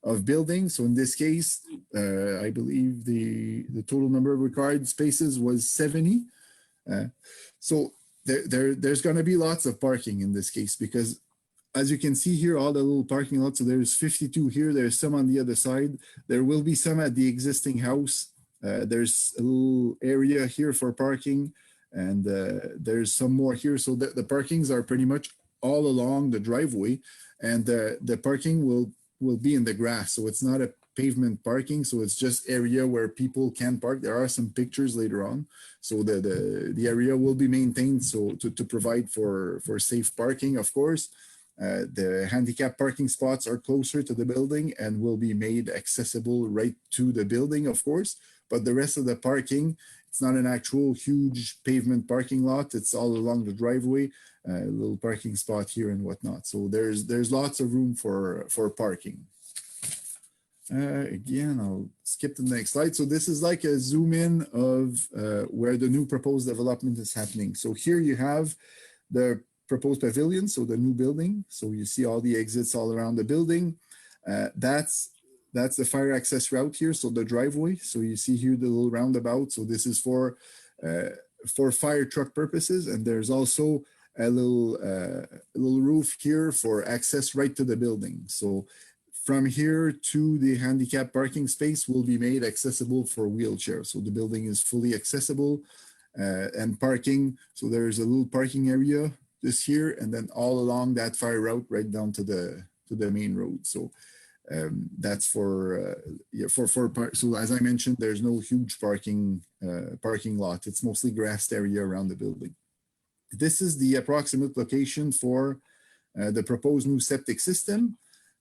of building. So in this case, I believe the total number of required spaces was 70. So there's going to be lots of parking in this case, because as you can see here, all the little parking lots, so there's 52 here, there's some on the other side. There will be some at the existing house. There's a little area here for parking, and there's some more here. So the parkings are pretty much all along the driveway, and the parking will be in the grass. So it's not a pavement parking, so it's just area where people can park. There are some pictures later on. So the area will be maintained so to provide for safe parking, of course. The handicap parking spots are closer to the building and will be made accessible right to the building, of course. But the rest of the parking, it's not an actual huge pavement parking lot. It's all along the driveway, a little parking spot here and whatnot. So there's lots of room for parking. Again, I'll skip to the next slide. So this is like a zoom in of where the new proposed development is happening. So here you have the proposed pavilion, so the new building. So you see all the exits all around the building. That's the fire access route here, so the driveway. So you see here the little roundabout. So this is for fire truck purposes, and there's also a little roof here for access right to the building. So from here to the handicap parking space will be made accessible for wheelchairs. So the building is fully accessible, and parking. So there's a little parking area just here, and then all along that fire route right down to the main road. So that's so as I mentioned, there's no huge parking lot. It's mostly grassed area around the building. This is the approximate location for the proposed new septic system.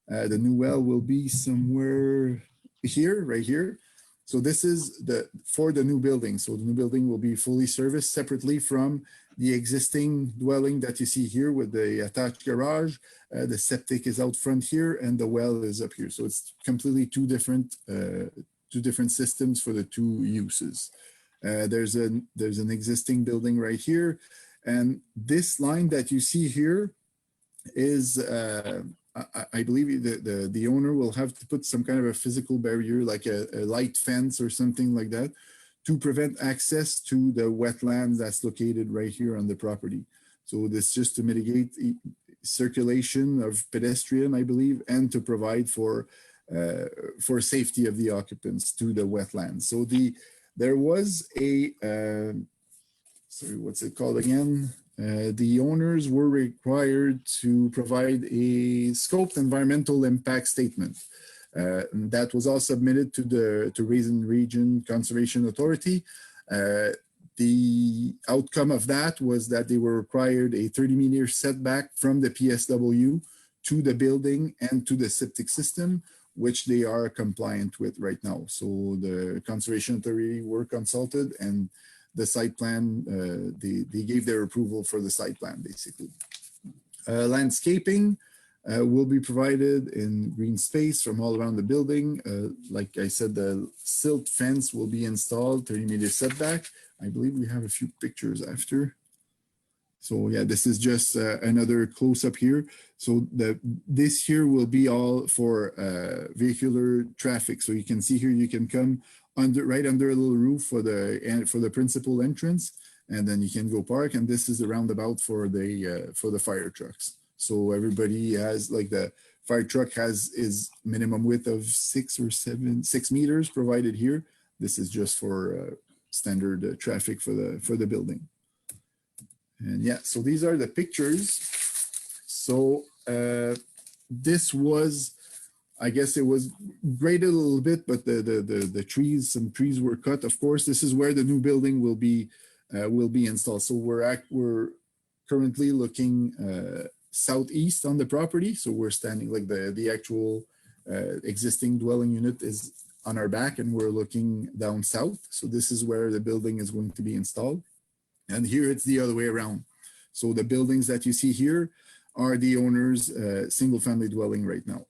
The new well will be somewhere here, right here. So this is for the new building. So the new building will be fully serviced separately from the existing dwelling that you see here with the attached garage. The septic is out front here and the well is up here. So it's completely two different systems for the two uses. There's an existing building right here. And this line that you see here is, I believe the owner will have to put some kind of a physical barrier, like a light fence or something like that, to prevent access to the wetlands that's located right here on the property. So this just to mitigate circulation of pedestrian, I believe, and to provide for safety of the occupants to the wetlands. So there was a, sorry, what's it called again? the owners were required to provide a scoped environmental impact statement. That was all submitted to Raisin Region Conservation Authority. The outcome of that was that they were required a 30-meter setback from the PSW to the building and to the septic system, which they are compliant with right now. So the Conservation Authority were consulted, and the site plan, they gave their approval for the site plan, basically. Landscaping will be provided in green space from all around the building. Like I said, the silt fence will be installed, 30-meter setback. I believe we have a few pictures after. So yeah, this is just another close-up here. So this here will be all for vehicular traffic. So you can see here, you can come right under a little roof for the principal entrance, and then you can go park. And this is the roundabout for the fire trucks. So everybody has, like, the fire truck is minimum width of 6 meters provided here. This is just for standard traffic for the building. And yeah, so these are the pictures. So this was, I guess it was graded a little bit, but the trees, some trees were cut. Of course, this is where the new building will be installed. So we're currently looking southeast on the property. So we're standing, like, the actual existing dwelling unit is on our back, and we're looking down south. So this is where the building is going to be installed. And here it's the other way around. So the buildings that you see here are the owner's single family dwelling right now.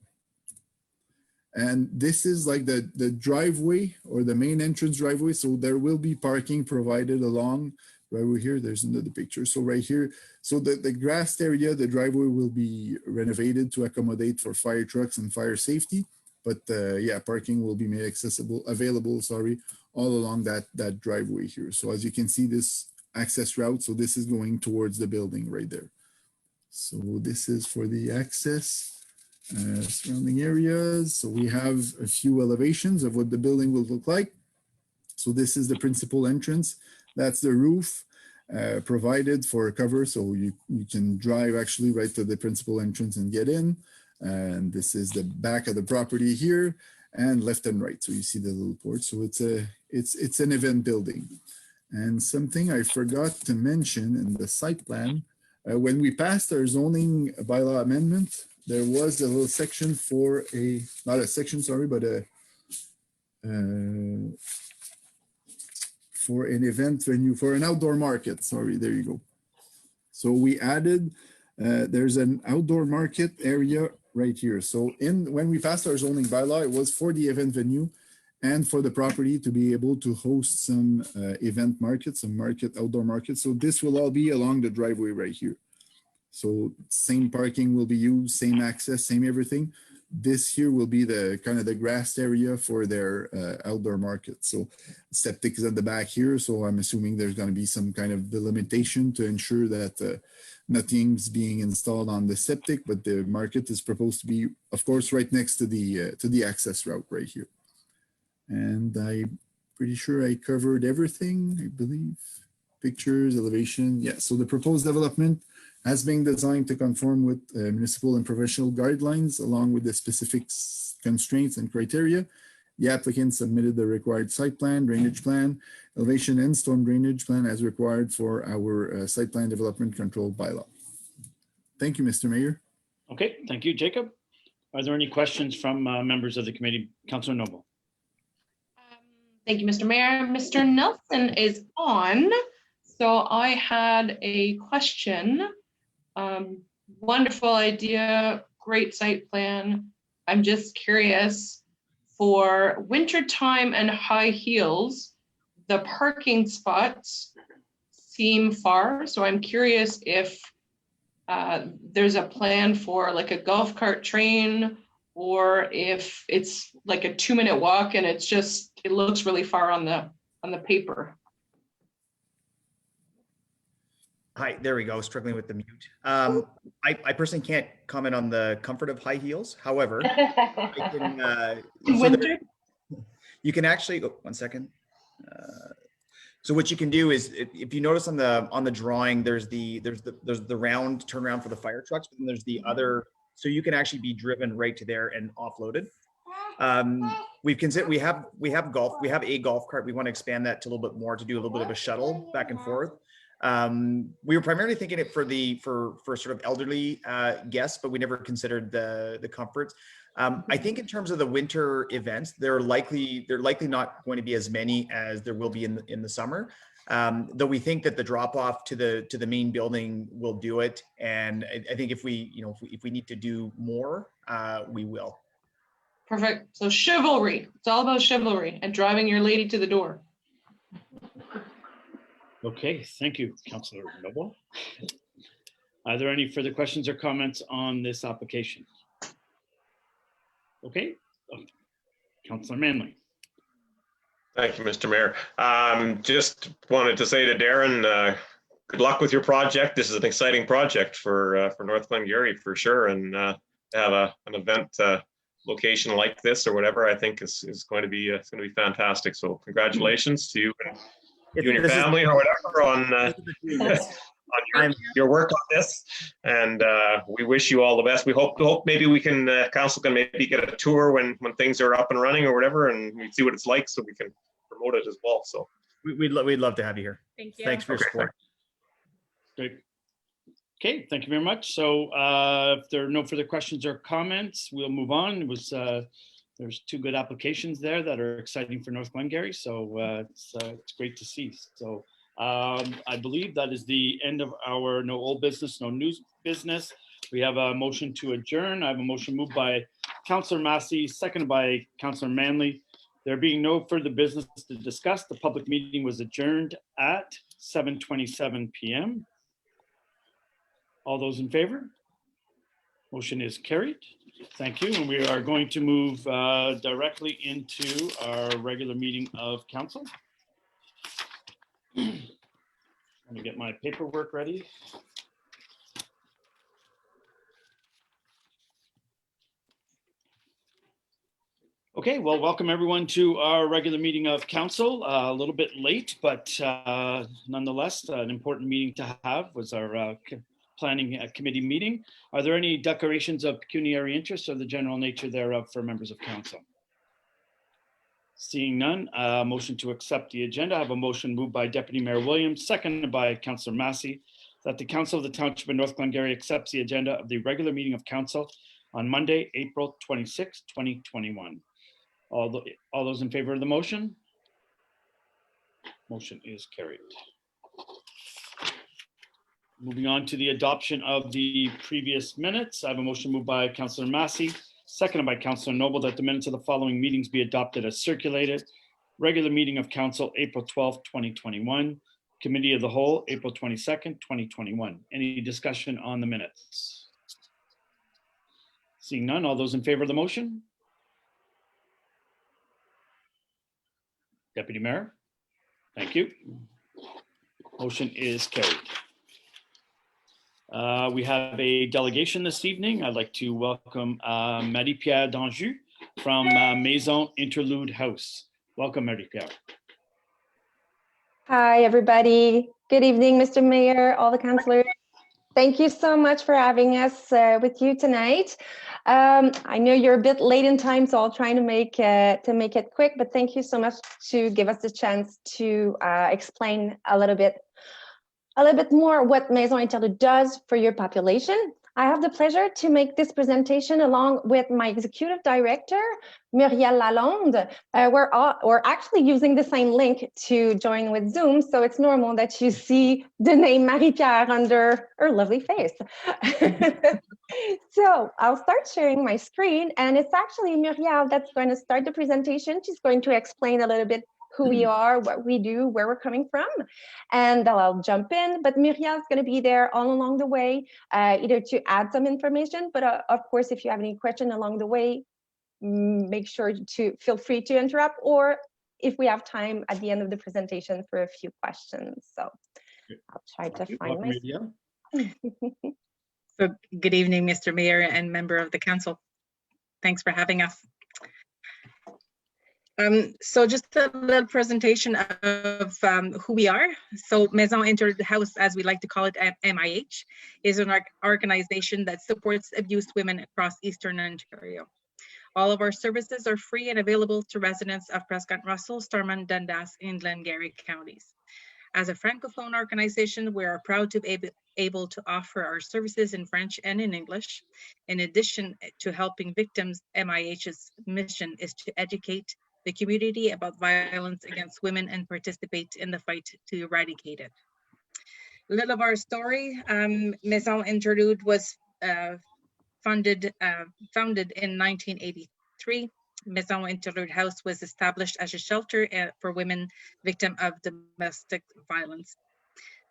And this is like the driveway, or the main entrance driveway. So there will be parking provided along right over here. There's another picture. So right here, so the grassed area, the driveway will be renovated to accommodate for fire trucks and fire safety. But yeah, parking will be made available, all along that driveway here. So as you can see, this access route, so this is going towards the building right there. So this is for the access surrounding areas. So we have a few elevations of what the building will look like. So this is the principal entrance. That's the roof provided for a cover. So you can drive actually right to the principal entrance and get in. And this is the back of the property here, and left and right. So you see the little porch. So it's an event building. And something I forgot to mention in the site plan, when we passed our zoning bylaw amendment, there was a little section for not a section, but for an event venue, for an outdoor market. There you go. So we added, there's an outdoor market area right here. So when we passed our zoning bylaw, it was for the event venue and for the property to be able to host some event markets, outdoor markets. So this will all be along the driveway right here. So same parking will be used, same access, same everything. This here will be the kind of the grassed area for their outdoor market. So septic is at the back here. So I'm assuming there's going to be some kind of delimitation to ensure that nothing's being installed on the septic, but the market is proposed to be, of course, right next to the access route right here. And I'm pretty sure I covered everything, I believe. Pictures, elevation. Yeah, so the proposed development has been designed to conform with municipal and provincial guidelines, along with the specific constraints and criteria. The applicant submitted the required site plan, drainage plan, elevation and storm drainage plan as required for our site plan development control bylaw. Thank you, Mr. Mayor. Okay, thank you, Jacob. Are there any questions from members of the committee? Councilor Noble. Thank you, Mr. Mayor. Mr. Nelson is on. So I had a question. Wonderful idea, great site plan. I'm just curious, for wintertime and high heels, the parking spots seem far. So I'm curious if there's a plan for like a golf cart train, or if it's like a 2-minute walk and it looks really far on the paper. Hi, there we go, struggling with the mute. I personally can't comment on the comfort of high heels. However, I can, In winter? you can actually, one second. So what you can do is, if you notice on the drawing, there's the round turnaround for the fire trucks, but then there's the other, so you can actually be driven right to there and offloaded. We've considered, we have a golf cart. We want to expand that to a little bit more to do a little bit of a shuttle back and forth. We were primarily thinking it for sort of elderly guests, but we never considered the comforts. I think in terms of the winter events, they're likely not going to be as many as there will be in the summer. Though we think that the drop off to the main building will do it, and I think if we need to do more, we will. Perfect. So chivalry. It's all about chivalry and driving your lady to the door. Okay, thank you, Councillor Noble. Are there any further questions or comments on this application? Okay, Councillor Manley. Thank you, Mr. Mayor. Just wanted to say to Darren, good luck with your project. This is an exciting project for North Glengarry for sure, and to have an event location like this or whatever, I think is going to be fantastic. So congratulations to you and your family or whatever on your work on this, and we wish you all the best. We hope maybe we can council can maybe get a tour when things are up and running or whatever, and we see what it's like so we can promote it as well. So we'd love to have you here. Thank you. Thanks for your support. Great. Okay, thank you very much. So if there are no further questions or comments, we'll move on. It was there's two good applications there that are exciting for North Glengarry, so it's great to see. So I believe that is the end of our no old business, no news business. We have a motion to adjourn. I have a motion moved by Councillor Massey, seconded by Councillor Manley. There being no further business to discuss, the public meeting was adjourned at 7:27 p.m. All those in favor? Motion is carried. Thank you. And we are going to move directly into our regular meeting of council. Let me get my paperwork ready. Okay, well, welcome everyone to our regular meeting of council. A little bit late, but nonetheless, an important meeting to have was our planning committee meeting. Are there any declarations of pecuniary interest or the general nature thereof for members of council? Seeing none, motion to accept the agenda. I have a motion moved by Deputy Mayor Williams, seconded by Councillor Massey, that the Council of the Township of North Glengarry accepts the agenda of the regular meeting of council on Monday, April 26, 2021. All those in favor of the motion? Motion is carried. Moving on to the adoption of the previous minutes. I have a motion moved by Councillor Massey, seconded by Councillor Noble, that the minutes of the following meetings be adopted as circulated. Regular meeting of council, April 12th, 2021. Committee of the Whole, April 22nd, 2021. Any discussion on the minutes? Seeing none, all those in favor of the motion? Deputy Mayor? Thank you. Motion is carried. We have a delegation this evening. I'd like to welcome Marie-Pierre Danjou from Maison Interlude House. Welcome, Marie-Pierre. Hi, everybody. Good evening, Mr. Mayor, all the councillors. Thank you so much for having us with you tonight. I know you're a bit late in time, so I'll try to make it quick, but thank you so much to give us the chance to explain a little bit more what Maison Interlude does for your population. I have the pleasure to make this presentation along with my executive director, Muriel Lalonde. We're actually using the same link to join with Zoom, so it's normal that you see the name Marie-Pierre under her lovely face. So I'll start sharing my screen, and it's actually Muriel that's going to start the presentation. She's going to explain a little bit who we are, what we do, where we're coming from, and I'll jump in. But Muriel's going to be there all along the way, either to add some information, but of course, if you have any question along the way, make sure to feel free to interrupt, or if we have time at the end of the presentation for a few questions. So I'll try to find my. So good evening, Mr. Mayor and member of the council. Thanks for having us. So just a little presentation of who we are. So Maison Interlude House, as we like to call it, MIH, is an organization that supports abused women across Eastern Ontario. All of our services are free and available to residents of Prescott Russell, Stormont, Dundas, and Glengarry counties. As a Francophone organization, we are proud to be able to offer our services in French and in English. In addition to helping victims, MIH's mission is to educate the community about violence against women and participate in the fight to eradicate it. A little of our story, Maison Interlude was founded in 1983. Maison Interlude House was established as a shelter for women victims of domestic violence.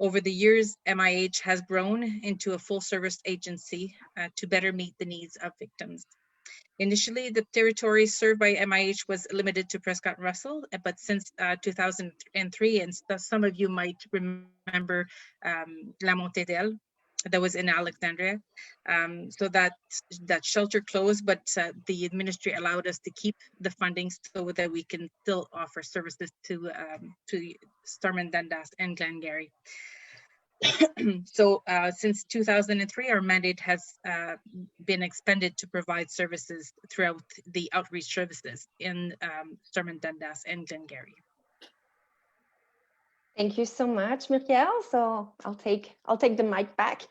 Over the years, MIH has grown into a full-service agency to better meet the needs of victims. Initially, the territory served by MIH was limited to Prescott Russell, but since 2003, and some of you might remember La Montedelle, that was in Alexandria. So that shelter closed, but the ministry allowed us to keep the funding so that we can still offer services to Stormont, Dundas, and Glengarry. So since 2003, our mandate has been expanded to provide services throughout the outreach services in Stormont, Dundas, and Glengarry. Thank you so much, Muriel. So I'll take the mic back.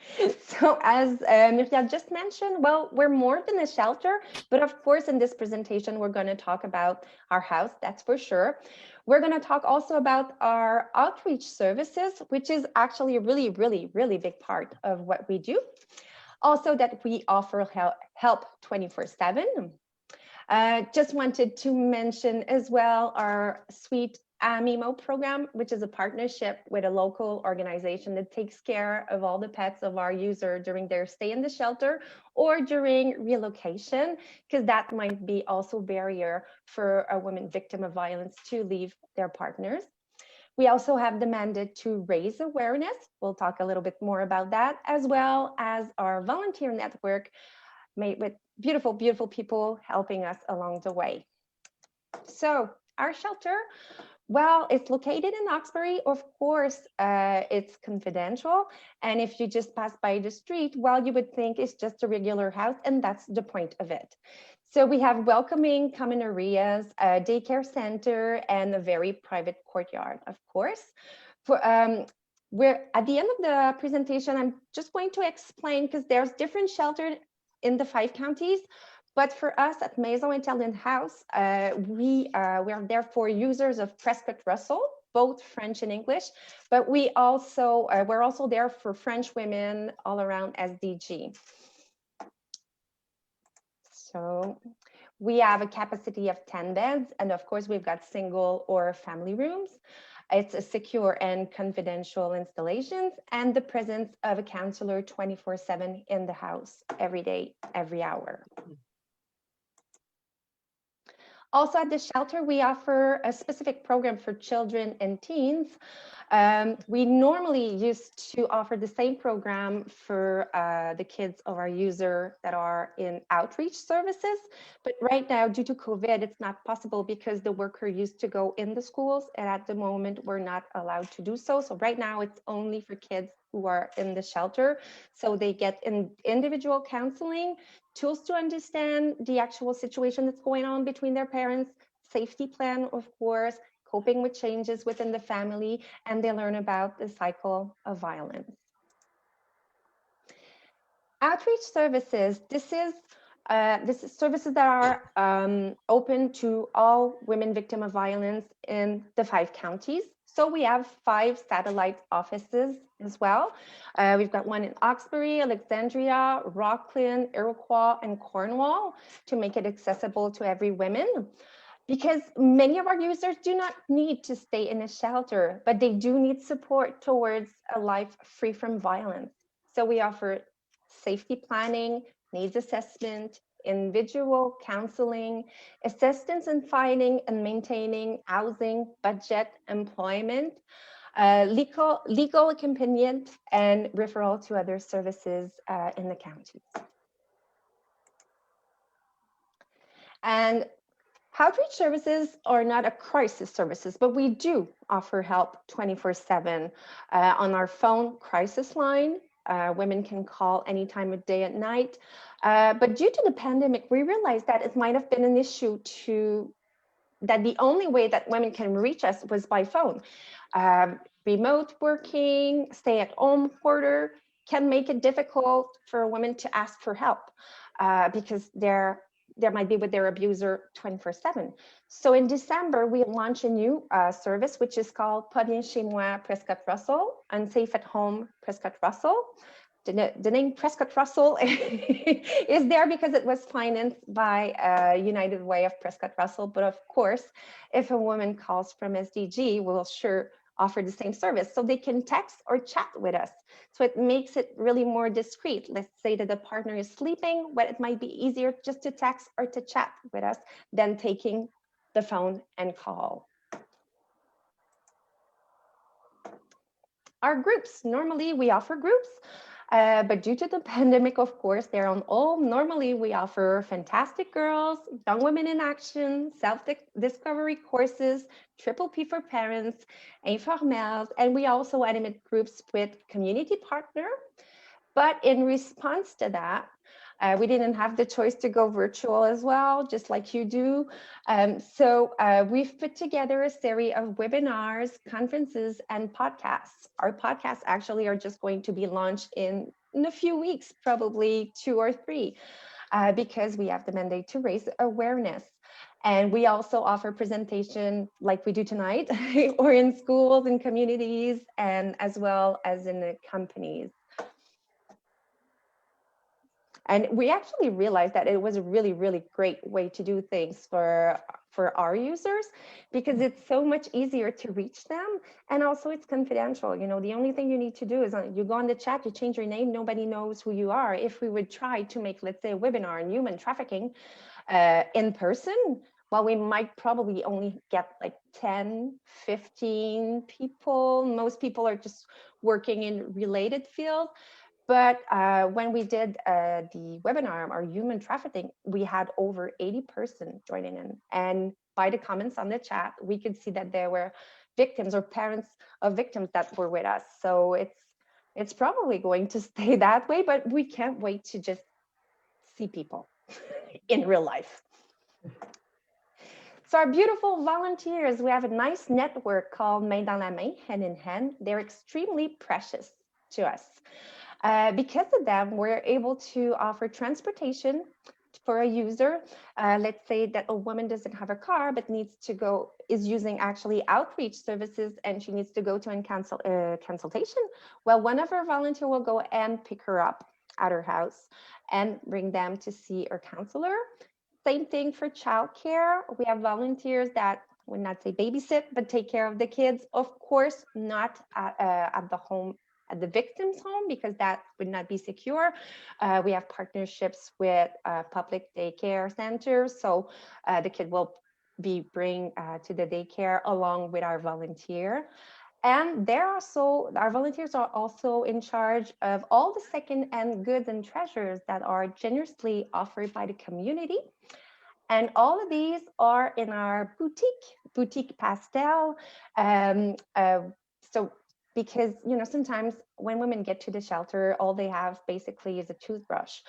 So as Muriel just mentioned, well, we're more than a shelter, but of course, in this presentation, we're going to talk about our house, that's for sure. We're going to talk also about our outreach services, which is actually a really, really, really big part of what we do. Also that we offer help 24/7. Just wanted to mention as well our sweet AMIMO program, which is a partnership with a local organization that takes care of all the pets of our user during their stay in the shelter or during relocation, because that might be also a barrier for a woman victim of violence to leave their partners. We also have the mandate to raise awareness. We'll talk a little bit more about that, as well as our volunteer network made with beautiful, beautiful people helping us along the way. So our shelter, well, it's located in Oxbury. Of course, it's confidential. And if you just pass by the street, well, you would think it's just a regular house, and that's the point of it. So we have welcoming common areas, a daycare center, and a very private courtyard, of course. We're at the end of the presentation, I'm just going to explain, because there's different shelters in the 5 counties. But for us at Maison Interlude House, we are there for users of Prescott Russell, both French and English. But we're also there for French women all around SDG. So we have a capacity of 10 beds, and of course we've got single or family rooms. It's a secure and confidential installations, and the presence of a counselor 24/7 in the house every day, every hour. Also at the shelter, we offer a specific program for children and teens. We normally used to offer the same program for the kids of our user that are in outreach services. But right now, due to COVID, it's not possible because the worker used to go in the schools, and at the moment, we're not allowed to do so. So right now, it's only for kids who are in the shelter. So they get individual counseling, tools to understand the actual situation that's going on between their parents, safety plan, of course, coping with changes within the family, and they learn about the cycle of violence. Outreach services, this is services that are open to all women victims of violence in the 5 counties. So we have 5 satellite offices as well. We've got one in Oxbury, Alexandria, Rockland, Iroquois, and Cornwall to make it accessible to every woman. Because many of our users do not need to stay in a shelter, but they do need support towards a life free from violence. So we offer safety planning, needs assessment, individual counseling, assistance in finding and maintaining housing, budget, employment, legal accompaniment, and referral to other services in the county. And Outreach services are not a crisis services, but we do offer help 24/7 on our phone crisis line. Women can call any time of day and night. But due to the pandemic, we realized that it might have been an issue that the only way that women can reach us was by phone. Remote working, stay-at-home order can make it difficult for women to ask for help because they might be with their abuser 24/7. So in December, we launched a new service, which is called Pas bien chez moi, Prescott Russell, Unsafe at Home, Prescott Russell. The name Prescott Russell is there because it was financed by United Way of Prescott Russell. But of course, if a woman calls from SDG, we'll sure offer the same service. So they can text or chat with us. So it makes it really more discreet. Let's say that the partner is sleeping, but it might be easier just to text or to chat with us than taking the phone and call. Our groups, normally we offer groups. But due to the pandemic, of course, they're on all. Normally, we offer Fantastic Girls, Young Women in Action, self-discovery courses, Triple P for parents, Informels, and we also animate groups with community partner. But in response to that, we didn't have the choice to go virtual as well, just like you do. So we've put together a series of webinars, conferences, and podcasts. Our podcasts actually are just going to be launched in a few weeks, probably 2 or 3, because we have the mandate to raise awareness. And we also offer presentation like we do tonight, or in schools and communities, and as well as in the companies. And we actually realized that it was a really, really great way to do things for our users, because it's so much easier to reach them. And also it's confidential. You know, the only thing you need to do is you go on the chat, you change your name, nobody knows who you are. If we would try to make, let's say, a webinar on human trafficking in person, well, we might probably only get like 10, 15 people. Most people are just working in related fields. But when we did the webinar, our human trafficking, we had over 80 persons joining in. And by the comments on the chat, we could see that there were victims or parents of victims that were with us. So it's probably going to stay that way, but we can't wait to just see people in real life. So our beautiful volunteers, we have a nice network called Main dans la Main, Hand in Hand. They're extremely precious to us. Because of them, we're able to offer transportation for a user. Let's say that a woman doesn't have a car, but is using actually outreach services, and she needs to go to a consultation. Well, one of our volunteers will go and pick her up at her house and bring them to see her counselor. Same thing for childcare. We have volunteers that would not say babysit, but take care of the kids. Of course, not at the home, at the victim's home, because that would not be secure. We have partnerships with public daycare centers. So the kid will be bring to the daycare along with our volunteer. And our volunteers are also in charge of all the second-hand goods and treasures that are generously offered by the community. And all of these are in our boutique Pastel. So because, you know, sometimes when women get to the shelter, all they have basically is a toothbrush,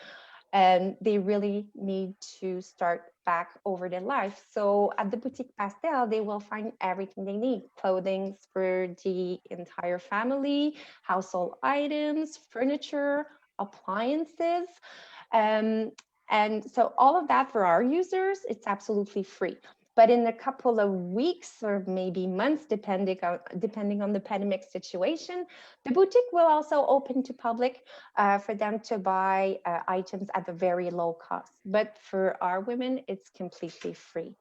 and they really need to start back over their life. So at the boutique Pastel, they will find everything they need: clothing for the entire family, household items, furniture, appliances. And so all of that for our users, it's absolutely free. But in a couple of weeks or maybe months, depending on the pandemic situation, the boutique will also open to public for them to buy items at a very low cost. But for our women, it's completely free.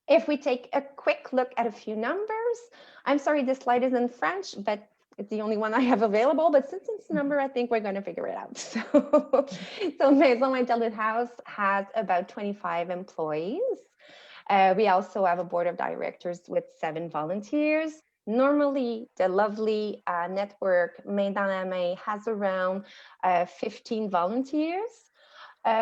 If we take a quick look at a few numbers, I'm sorry, this slide is in French, but it's the only one I have available, but since it's a number, I think we're going to figure it out. So Maison Interlude House has about 25 employees. We also have a board of directors with 7 volunteers. Normally, the lovely network Main dans la Main has around 15 volunteers.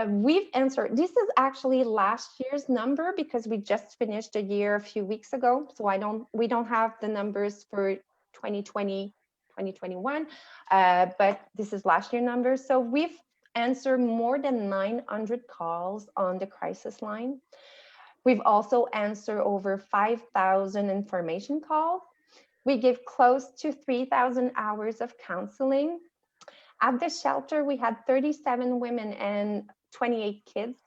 We've answered, this is actually last year's number because we just finished a year a few weeks ago. So we don't have the numbers for 2020, 2021, but this is last year numbers. So we've answered more than 900 calls on the crisis line. We've also answered over 5,000 information calls. We give close to 3,000 hours of counseling. At the shelter, we had 37 women and 28 kids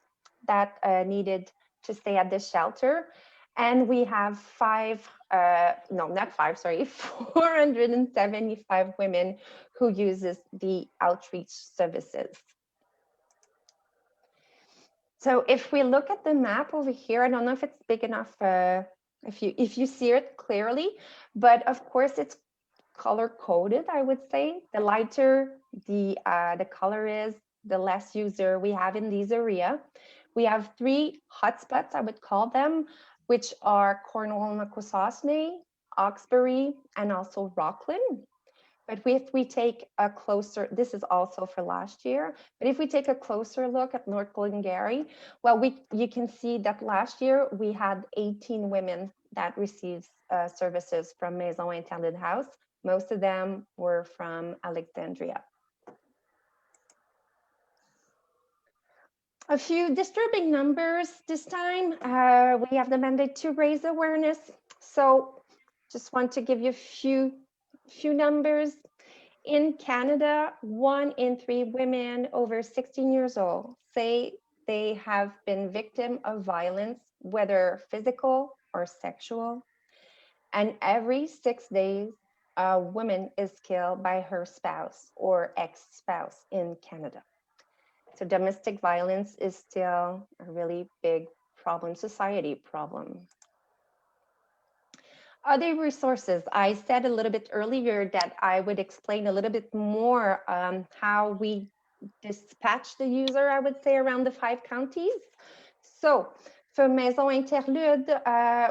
that needed to stay at the shelter. And we have 475 women who uses the outreach services. So if we look at the map over here, I don't know if it's big enough, if you see it clearly, but of course it's color coded, I would say. The lighter the color is, the less user we have in these area. We have 3 hotspots, I would call them, which are Cornwall-Akwesasne, Hawkesbury, and also Rockland. But if we take a closer, this is also for last year, but if we take a closer look at North Glengarry, well, you can see that last year we had 18 women that received services from Maison Interlude House. Most of them were from Alexandria. A few disturbing numbers this time. We have the mandate to raise awareness. So just want to give you a few numbers. In Canada, 1 in 3 women over 16 years old say they have been victim of violence, whether physical or sexual. And every 6 days, a woman is killed by her spouse or ex-spouse in Canada. So domestic violence is still a really big problem, society problem. Other resources, I said a little bit earlier that I would explain a little bit more how we dispatch the user, I would say, around the 5 counties. So for Maison Interlude,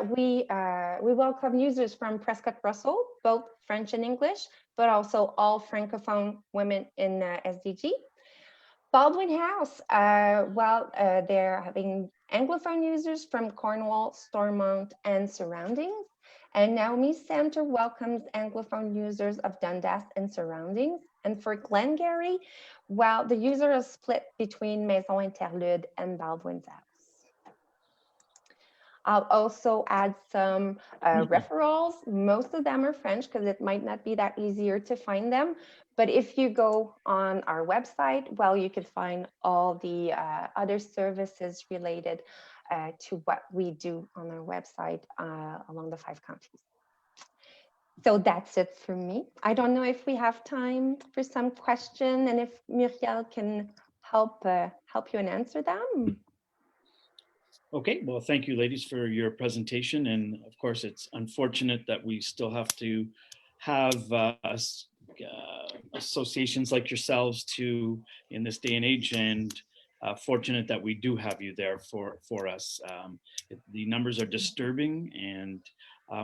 we welcome users from Prescott Russell, both French and English, but also all Francophone women in SDG. Baldwin House, they're having Anglophone users from Cornwall, Stormont, and surroundings. And Naomi Center welcomes Anglophone users of Dundas and surroundings. And for Glengarry, well, the user is split between Maison Interlude and Baldwin's House. I'll also add some referrals. Most of them are French because it might not be that easier to find them. But if you go on our website, well, you can find all the other services related to what we do on our website along the 5 counties. So that's it for me. I don't know if we have time for some question and if Muriel can help you and answer them. Okay, well, thank you, ladies, for your presentation. And of course, it's unfortunate that we still have to have associations like yourselves in this day and age, and fortunate that we do have you there for us. The numbers are disturbing, and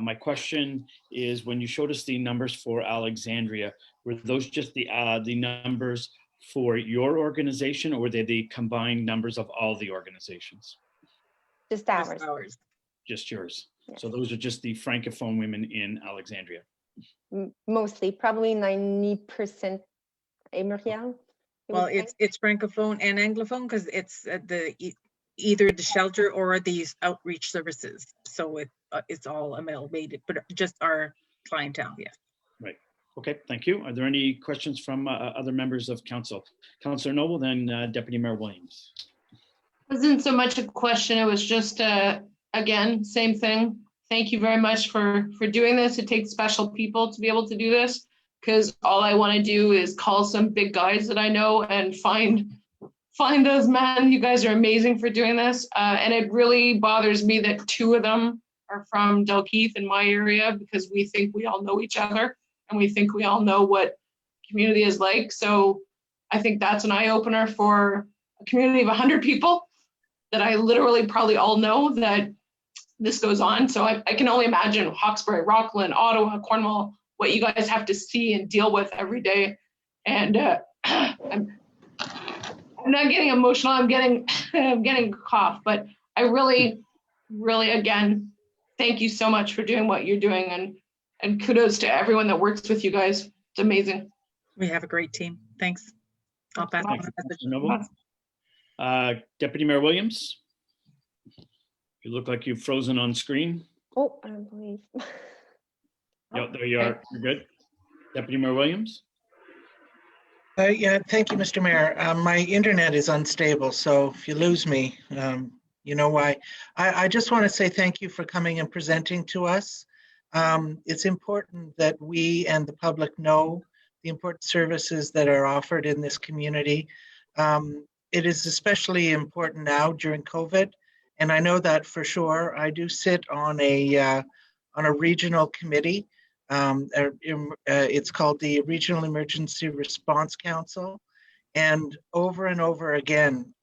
my question is, when you showed us the numbers for Alexandria, were those just the numbers for your organization, or were they the combined numbers of all the organizations? Just ours. Just yours. Yes. So those are just the Francophone women in Alexandria. Mostly, probably 90%. Muriel? Well, it's Francophone and Anglophone because it's either the shelter or these outreach services. So it's all amalgamated, but just our clientele, yes. Right. Okay, thank you. Are there any questions from other members of council? Councillor Noble, then Deputy Mayor Williams. Wasn't so much a question. It was just, again, same thing. Thank you very much for doing this. It takes special people to be able to do this, because all I want to do is call some big guys that I know and find those men. You guys are amazing for doing this. And it really bothers me that 2 of them are from Dalkeith in my area, because we think we all know each other and we think we all know what community is like. So I think that's an eye opener for a community of 100 people that I literally probably all know that this goes on. So I can only imagine Hawkesbury, Rockland, Ottawa, Cornwall, what you guys have to see and deal with every day. And I'm not getting emotional. I'm getting a cough, but I really, again, thank you so much for doing what you're doing, and kudos to everyone that works with you guys. It's amazing. We have a great team. Thanks. I'll pass on Thank the you, message. Councilor Noble. Deputy Mayor Williams? You look like you've frozen on screen. Oh, I believe. Yep, there you are. You're good. Deputy Mayor Williams? Yeah, thank you, Mr. Mayor. My internet is unstable, so if you lose me, you know why. I just want to say thank you for coming and presenting to us. It's important that we and the public know the important services that are offered in this community. It is especially important now during COVID, and I know that for sure. I do sit on a regional committee. It's called the Regional Emergency Response Council, and over again,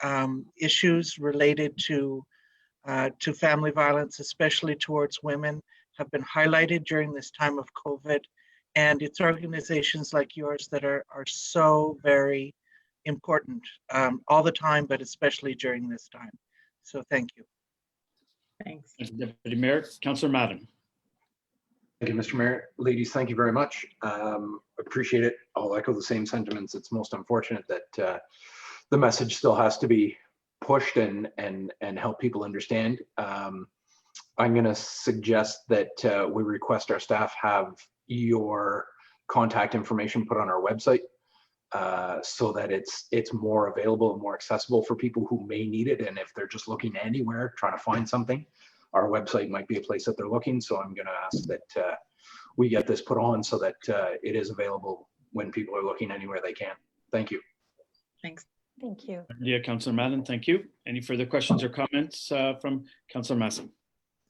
issues related to family violence, especially towards women, have been highlighted during this time of COVID. And it's organizations like yours that are so very important all the time, but especially during this time. So thank you. Thanks. Deputy Mayor, Councilor Madden. Thank you, Mr. Mayor. Ladies, thank you very much. Appreciate it. I'll echo the same sentiments. It's most unfortunate that the message still has to be pushed and help people understand. I'm going to suggest that we request our staff have your contact information put on our website so that it's more available and more accessible for people who may need it. And if they're just looking anywhere, trying to find something, our website might be a place that they're looking. So I'm going to ask that we get this put on so that it is available when people are looking anywhere they can. Thank you. Thanks. Thank you. Yeah, Councilor Madden, thank you. Any further questions or comments from Councilor Masson?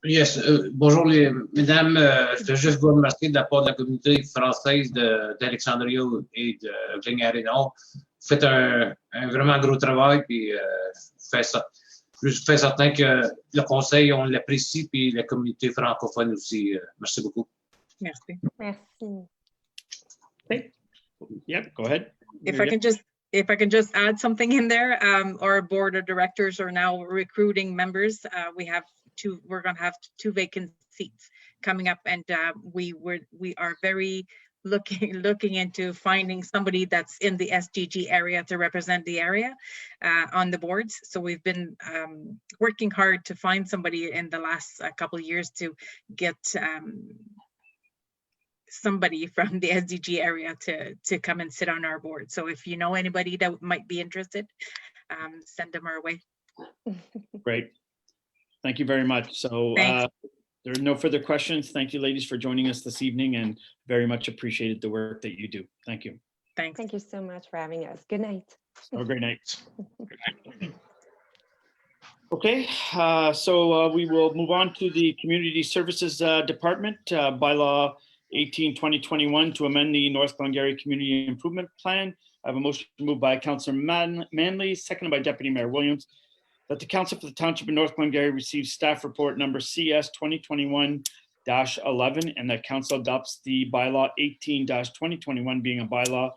Yes, bonjour mesdames, je veux juste vous remercier de la part de la communauté française d'Alexandria et de Glengarry-Nord. Vous faites un vraiment gros travail, puis je fais certain que le conseil, on l'apprécie, puis la communauté francophone aussi. Merci beaucoup. Merci. Merci. Okay. Yep, go ahead. If I can just add something in there, our board of directors are now recruiting members. We're going to have two vacant seats coming up, and we are very looking into finding somebody that's in the SDG area to represent the area on the boards. So we've been working hard to find somebody in the last couple of years to get somebody from the SDG area to come and sit on our board. So if you know anybody that might be interested, send them our way. Great. Thank you very much. So there are no further questions. Thank you, ladies, for joining us this evening, and very much appreciated the work that you do. Thank you. Thanks. Thank you so much for having us. Good night. Have a great night. Okay, so we will move on to the Community Services Department, Bylaw 18-2021 to amend the North Glengarry Community Improvement Plan. I have a motion moved by Councillor Manley, seconded by Deputy Mayor Williams, that the Council for the Township of North Glengarry receives staff report number CS 2021-11 and that Council adopts the bylaw 18-2021 being a bylaw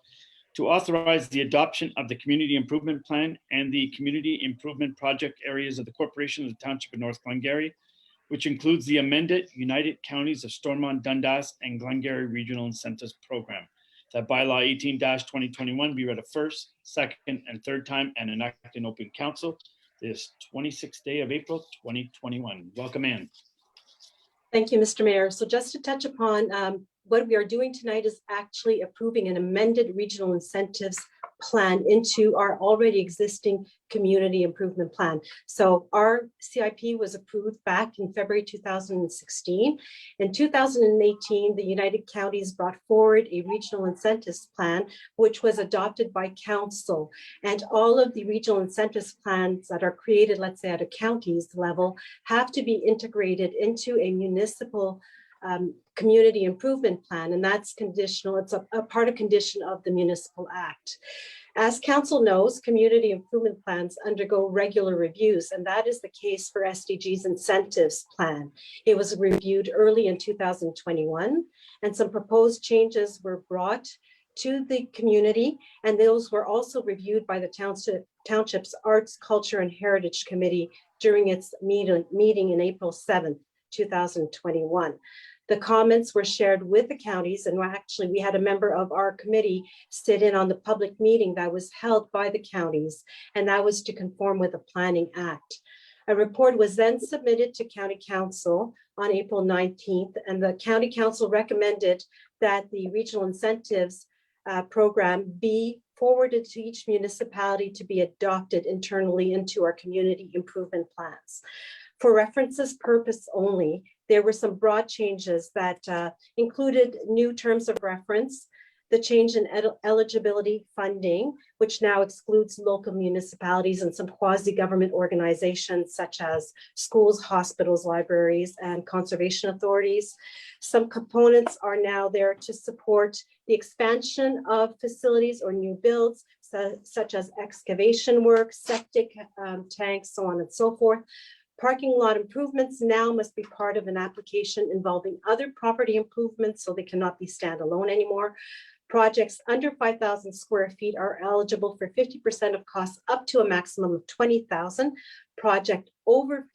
to authorize the adoption of the Community Improvement Plan and the Community Improvement Project areas of the Corporation of the Township of North Glengarry, which includes the amended United Counties of Stormont, Dundas, and Glengarry Regional Incentives Program. That bylaw 18-2021 be read a first, second, and third time and enacted in open council this 26th day of April, 2021. Welcome, Ann. Thank you, Mr. Mayor. So just to touch upon what we are doing tonight is actually approving an amended regional incentives plan into our already existing community improvement plan. So our CIP was approved back in February 2016. In 2018, the United Counties brought forward a regional incentives plan, which was adopted by council. And all of the regional incentives plans that are created, let's say at a county's level, have to be integrated into a municipal community improvement plan, and that's conditional. It's a part of condition of the Municipal Act. As council knows, community improvement plans undergo regular reviews, and that is the case for SDG's incentives plan. It was reviewed early in 2021, and some proposed changes were brought to the community, and those were also reviewed by the Township's Arts, Culture, and Heritage Committee during its meeting in April 7th, 2021. The comments were shared with the counties, and actually we had a member of our committee sit in on the public meeting that was held by the counties, and that was to conform with the Planning Act. A report was then submitted to County Council on April 19th, and the County Council recommended that the regional incentives program be forwarded to each municipality to be adopted internally into our community improvement plans. For references purpose only, there were some broad changes that included new terms of reference, the change in eligibility funding, which now excludes local municipalities and some quasi-government organizations such as schools, hospitals, libraries, and conservation authorities. Some components are now there to support the expansion of facilities or new builds, such as excavation work, septic tanks, so on and so forth. Parking lot improvements now must be part of an application involving other property improvements, so they cannot be standalone anymore. Projects under 5,000 square feet are eligible for 50% of costs up to a maximum of 20,000. Project over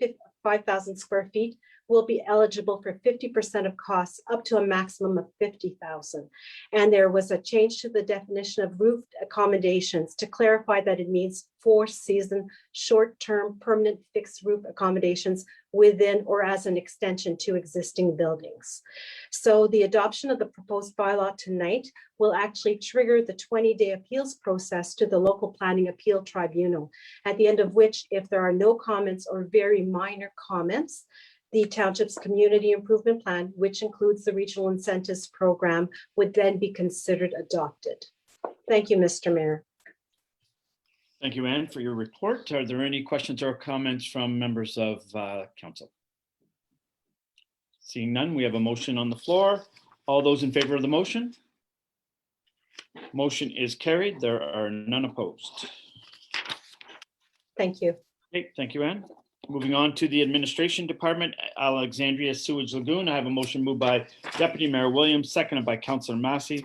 5,000 square feet will be eligible for 50% of costs up to a maximum of 50,000. And there was a change to the definition of roofed accommodations to clarify that it means 4-season, short-term, permanent fixed roof accommodations within or as an extension to existing buildings. So the adoption of the proposed bylaw tonight will actually trigger the 20-day appeals process to the local planning appeal tribunal, at the end of which, if there are no comments or very minor comments, the township's community improvement plan, which includes the regional incentives program, would then be considered adopted. Thank you, Mr. Mayor. Thank you, Anne, for your report. Are there any questions or comments from members of council? Seeing none, we have a motion on the floor. All those in favor of the motion? Motion is carried. There are none opposed. Thank you. Okay, thank you, Anne. Moving on to the Administration Department, Alexandria Sewage Lagoon. I have a motion moved by Deputy Mayor Williams, seconded by Councillor Massey,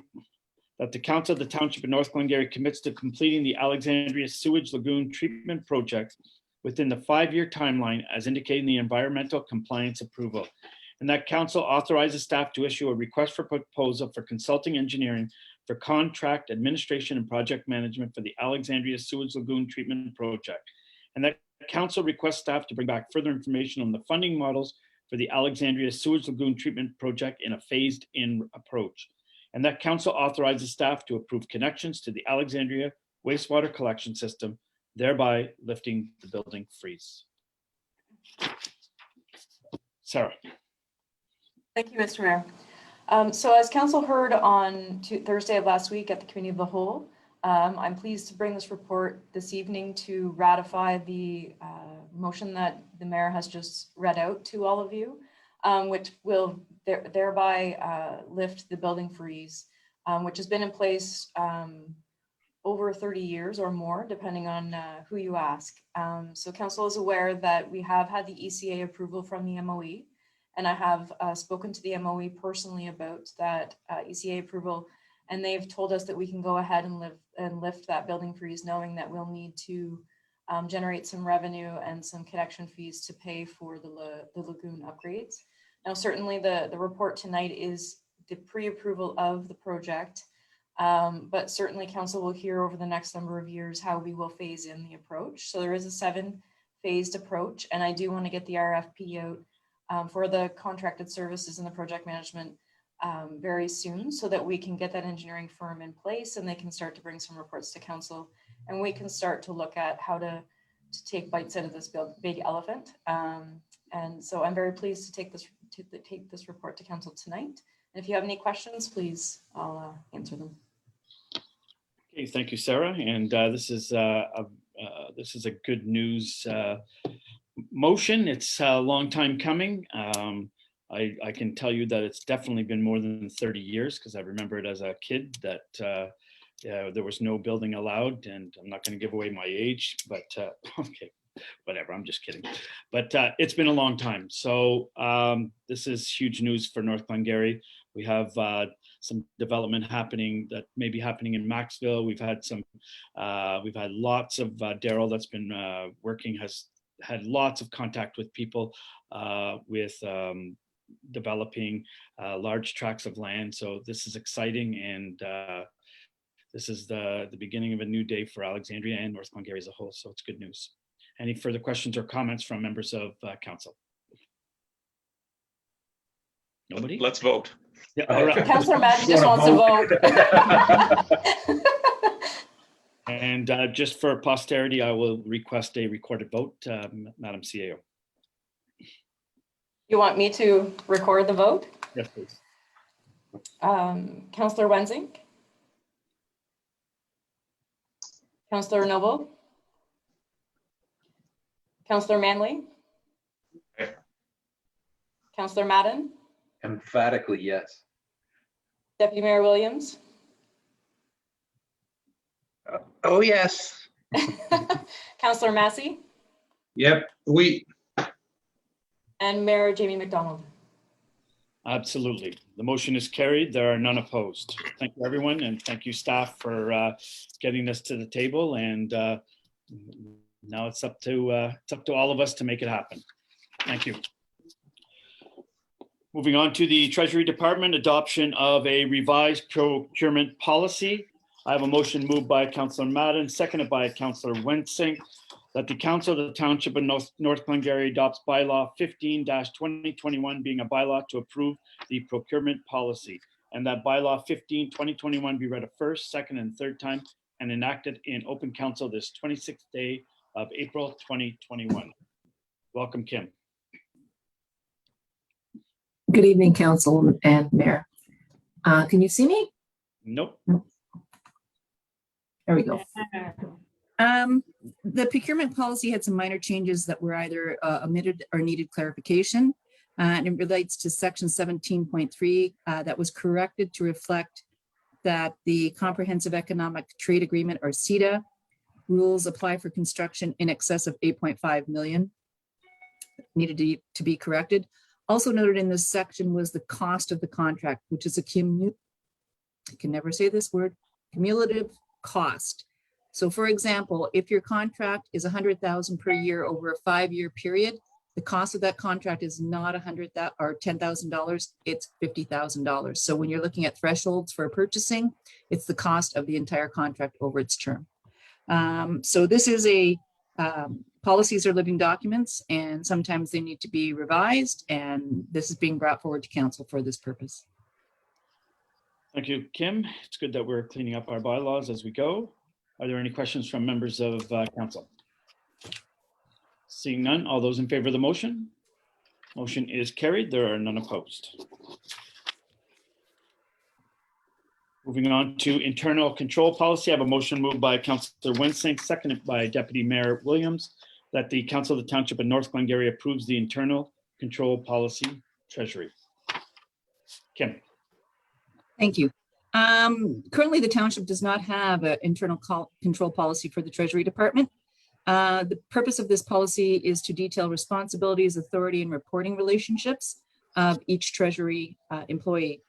that the Council of the Township of North Glengarry commits to completing the Alexandria Sewage Lagoon Treatment Project within the 5-year timeline as indicated in the environmental compliance approval. And that Council authorizes staff to issue a request for proposal for consulting engineering for contract administration and project management for the Alexandria Sewage Lagoon Treatment Project. And that Council requests staff to bring back further information on the funding models for the Alexandria Sewage Lagoon Treatment Project in a phased-in approach. And that Council authorizes staff to approve connections to the Alexandria wastewater collection system, thereby lifting the building freeze. Sarah. Thank you, Mr. Mayor. So as Council heard on Thursday of last week at the Committee of the Whole, I'm pleased to bring this report this evening to ratify the motion that the Mayor has just read out to all of you, which will thereby lift the building freeze, which has been in place over 30 years or more, depending on who you ask. So Council is aware that we have had the ECA approval from the MOE, and I have spoken to the MOE personally about that ECA approval, and they've told us that we can go ahead and lift that building freeze, knowing that we'll need to generate some revenue and some connection fees to pay for the lagoon upgrades. Now, certainly the report tonight is the pre-approval of the project, but certainly Council will hear over the next number of years how we will phase in the approach. So there is a 7-phased approach, and I do want to get the RFP out for the contracted services and the project management very soon, so that we can get that engineering firm in place and they can start to bring some reports to Council, and we can start to look at how to take bites out of this big elephant. And so I'm very pleased to take this report to Council tonight. And if you have any questions, please, I'll answer them. Okay, thank you, Sarah. And this is a good news motion. It's a long time coming. I can tell you that it's definitely been more than 30 years, because I remember it as a kid that there was no building allowed, and I'm not going to give away my age, but okay, whatever, I'm just kidding. But it's been a long time. So this is huge news for North Glengarry. We have some development happening that may be happening in Maxville. We've had lots of, Daryl that's been working, has had lots of contact with people with developing large tracts of land. So this is exciting, and this is the beginning of a new day for Alexandria and North Glengarry as a whole. So it's good news. Any further questions or comments from members of council? Nobody? Let's vote. Yeah, all right. Councillor Madden just wants to vote. And just for posterity, I will request a recorded vote, Madam CAO. You want me to record the vote? Yes, please. Councillor Wensink? Councillor Noble? Councillor Manley? Aye. Councillor Madden? Emphatically, yes. Deputy Mayor Williams? Oh, yes. Councillor Massey? Yep, oui. And Mayor Jamie McDonald? Absolutely. The motion is carried. There are none opposed. Thank you, everyone, and thank you, staff, for getting this to the table. And now it's up to all of us to make it happen. Thank you. Moving on to the Treasury Department, adoption of a revised procurement policy. I have a motion moved by Councillor Madden, seconded by Councillor Wensink, that the Council of the Township of North Glengarry adopts bylaw 15-2021, being a bylaw to approve the procurement policy, and that bylaw 15-2021 be read a first, second, and third time and enacted in open council this 26th day of April 2021. Welcome, Kim. Good evening, Council and Mayor. Can you see me? Nope. There we go. The procurement policy had some minor changes that were either omitted or needed clarification. And it relates to section 17.3 that was corrected to reflect that the Comprehensive Economic Trade Agreement, or CETA, rules apply for construction in excess of 8.5 million. Needed to be corrected. Also noted in this section was the cost of the contract, which is I can never say this word, cumulative cost. So for example, if your contract is 100,000 per year over a 5-year period, the cost of that contract is not $100,000 or $10,000, it's $50,000. So when you're looking at thresholds for purchasing, it's the cost of the entire contract over its term. So this is policies are living documents, and sometimes they need to be revised, and this is being brought forward to council for this purpose. Thank you, Kim. It's good that we're cleaning up our bylaws as we go. Are there any questions from members of council? Seeing none, all those in favor of the motion? Motion is carried. There are none opposed. Moving on to internal control policy. I have a motion moved by Councillor Wensink, seconded by Deputy Mayor Williams, that the Council of the Township of North Glengarry approves the internal control policy treasury. Kim. Thank you. Currently, the township does not have an internal control policy for the Treasury Department. The purpose of this policy is to detail responsibilities, authority, and reporting relationships of each Treasury employee.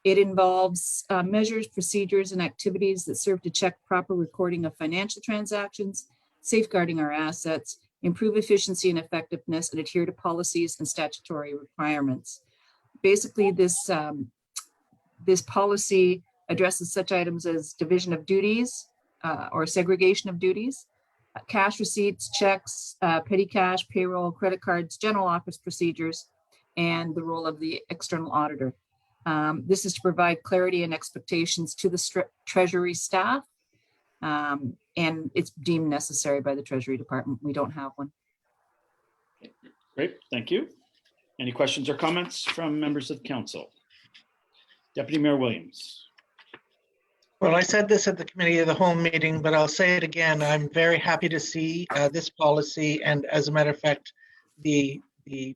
It involves measures, procedures, and activities that serve to check proper recording of financial transactions, safeguarding our assets, improve efficiency and effectiveness, and adhere to policies and statutory requirements. Basically, this policy addresses such items as division of duties or segregation of duties, cash receipts, checks, petty cash, payroll, credit cards, general office procedures, and the role of the external auditor. This is to provide clarity and expectations to the Treasury staff, and it's deemed necessary by the Treasury Department. We don't have one. Great, thank you. Any questions or comments from members of council? Deputy Mayor Williams. Well, I said this at the committee of the whole meeting, but I'll say it again. I'm very happy to see this policy, and as a matter of fact,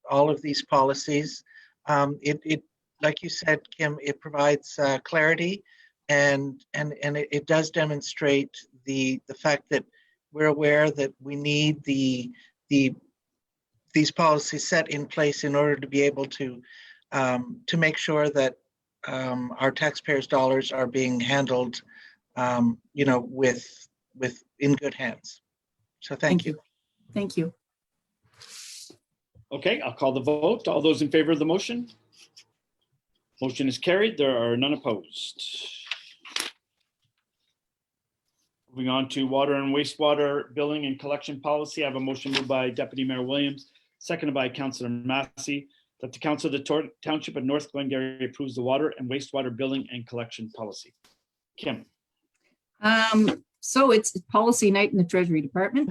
all of these policies. It like you said, Kim, it provides clarity, and it does demonstrate the fact that we're aware that we need these policies set in place in order to be able to make sure that our taxpayers' dollars are being handled, with in good hands. So thank you. Thank you. Okay, I'll call the vote. All those in favor of the motion? Motion is carried. There are none opposed. Moving on to water and wastewater billing and collection policy. I have a motion moved by Deputy Mayor Williams, seconded by Councillor Massey, that the Council of the Township of North Glengarry approves the water and wastewater billing and collection policy. Kim. So it's policy night in the Treasury Department.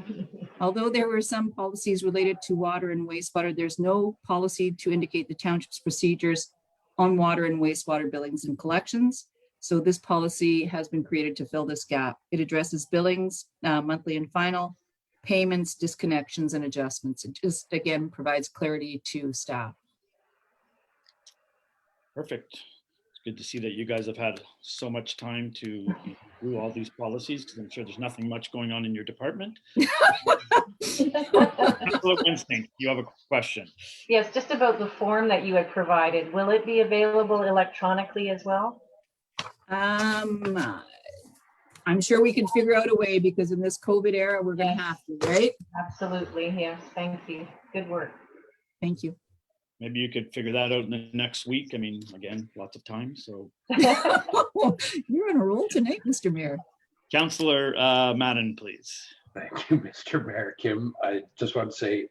Although there were some policies related to water and wastewater, there's no policy to indicate the township's procedures on water and wastewater billings and collections. So this policy has been created to fill this gap. It addresses billings, monthly and final, payments, disconnections, and adjustments. It just, again, provides clarity to staff. Perfect. It's good to see that you guys have had so much time to do all these policies, because I'm sure there's nothing much going on in your department. Councilor Winston, you have a question. Yes, just about the form that you had provided. Will it be available electronically as well? I'm sure we can figure out a way, because in this COVID era, we're going to have to, right? Absolutely. Yes. Thank you. Good work. Thank you. Maybe you could figure that out in the next week. I mean, again, lots of time, so. You're on a roll tonight, Mr. Mayor. Councillor Madden, please. Thank you, Mr. Mayor. Kim, I just want to say,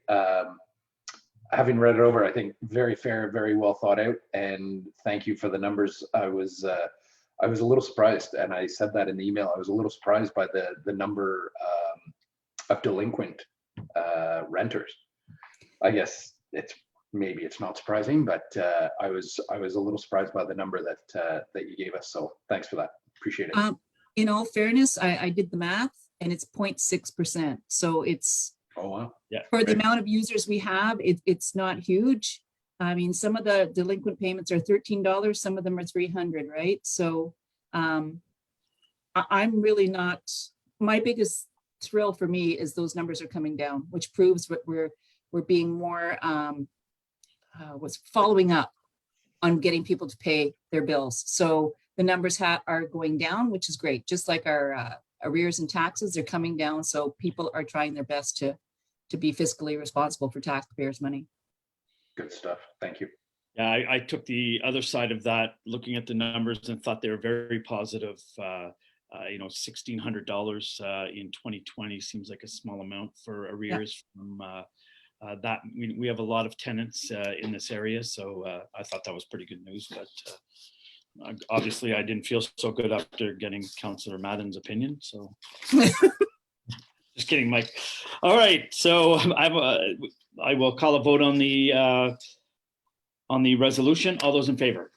having read it over, I think very fair, very well thought out, and thank you for the numbers. I was a little surprised, and I said that in the email. I was a little surprised by the number of delinquent renters. I guess maybe it's not surprising, but I was a little surprised by the number that you gave us. So thanks for that. Appreciate it. In all fairness, I did the math, and it's 0.6%. So it's, oh wow, yeah, for the amount of users we have, it's not huge. I mean, some of the delinquent payments are $13, some of them are $300, right? So I'm really not, my biggest thrill for me is those numbers are coming down, which proves what we're being more, was following up on getting people to pay their bills. So the numbers are going down, which is great. Just like our arrears and taxes, they're coming down. So people are trying their best to be fiscally responsible for taxpayers' money. Good stuff. Thank you. Yeah, I took the other side of that, looking at the numbers, and thought they were very positive. $1,600 in 2020 seems like a small amount for arrears. Yeah. From that. We have a lot of tenants in this area, so I thought that was pretty good news. But obviously, I didn't feel so good after getting Councillor Madden's opinion. So, just kidding, Mike. All right, so I will call a vote on the resolution. All those in favor?